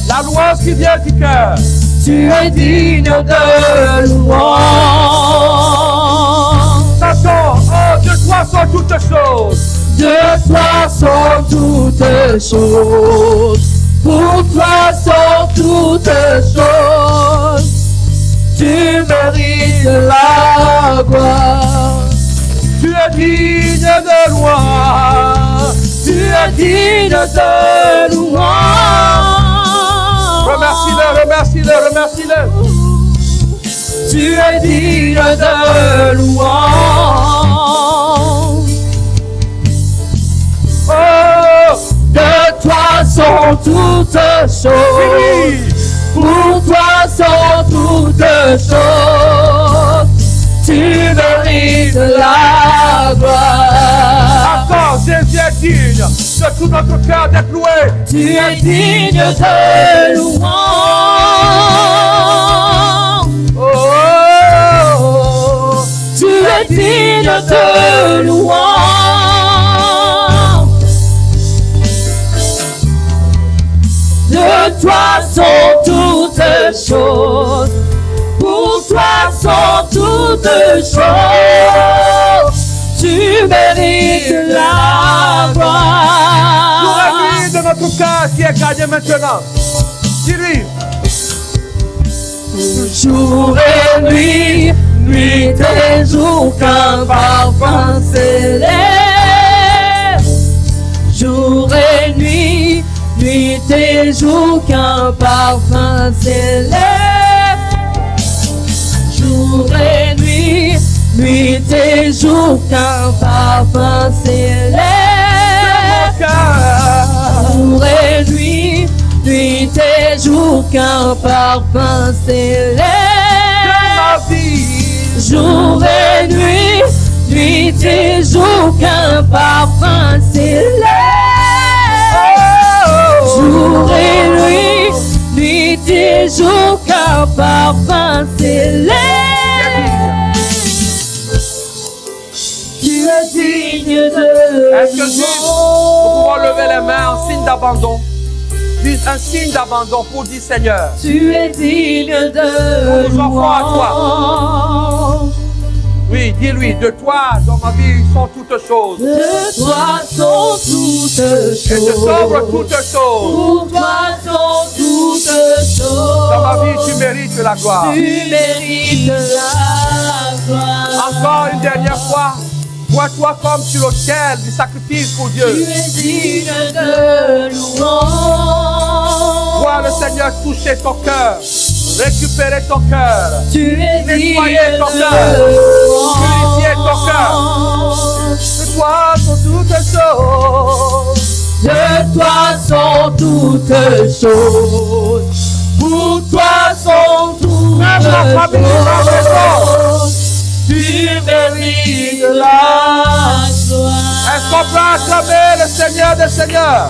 la louange qui vient du cœur. Tu es digne de louange. Attends, oh, de toi sont toutes choses. De toi sont toutes choses. Pour toi sont toutes choses. Tu mérites la gloire. Tu es digne de louange. Tu es digne de louange. Remercie-le, remercie-le, remercie-le. Tu es digne de louange. Oh, sont toutes choses. Oui. Pour toi sont toutes choses. Tu mérites la gloire. Encore, Jésus est digne de tout notre cœur d'être loué. Tu es digne de louange. Oh, Tu es digne de louange. De toi sont toutes choses. Pour toi sont toutes choses. Tu mérites la gloire. louez-lui de notre cœur qui est gagné maintenant. Dis-lui. Jour et nuit, nuit et jour, qu'un parfum s'élève. Jour et nuit, nuit et jour, qu'un parfum s'élève. Jour et nuit, nuit et jour, qu'un parfum s'élève. Jour et nuit, nuit et jour, qu'un parfum s'élève. Jour et nuit, nuit et jour, qu'un parfum s'élève. Jour et nuit, nuit et jour, qu'un parfum s'élève. Tu es digne de Est-ce que nous pouvons lever les mains en signe d'abandon? Dis un signe d'abandon pour dire Seigneur. Tu es digne de Nous offrons à toi. louange. Oui, dis-lui, de toi dans ma vie sont toutes choses. De toi sont toutes Et je t'offre choses. toutes choses. Pour toi sont toutes choses. Dans ma vie, tu mérites la gloire. Tu mérites la gloire. Encore une dernière fois, vois-toi comme sur l'autel du sacrifice pour Tu Dieu. es digne de louange. Vois le Seigneur toucher ton cœur, récupérer ton cœur. Tu es digne Nettoyer ton cœur. de Purifier ton cœur. louange. De toi sont toutes choses. De toi sont toutes choses. Pour toi sont toutes Même la famille, la choses. Tu mérites la gloire. Est-ce qu'on peut acclamer le Seigneur des Seigneurs?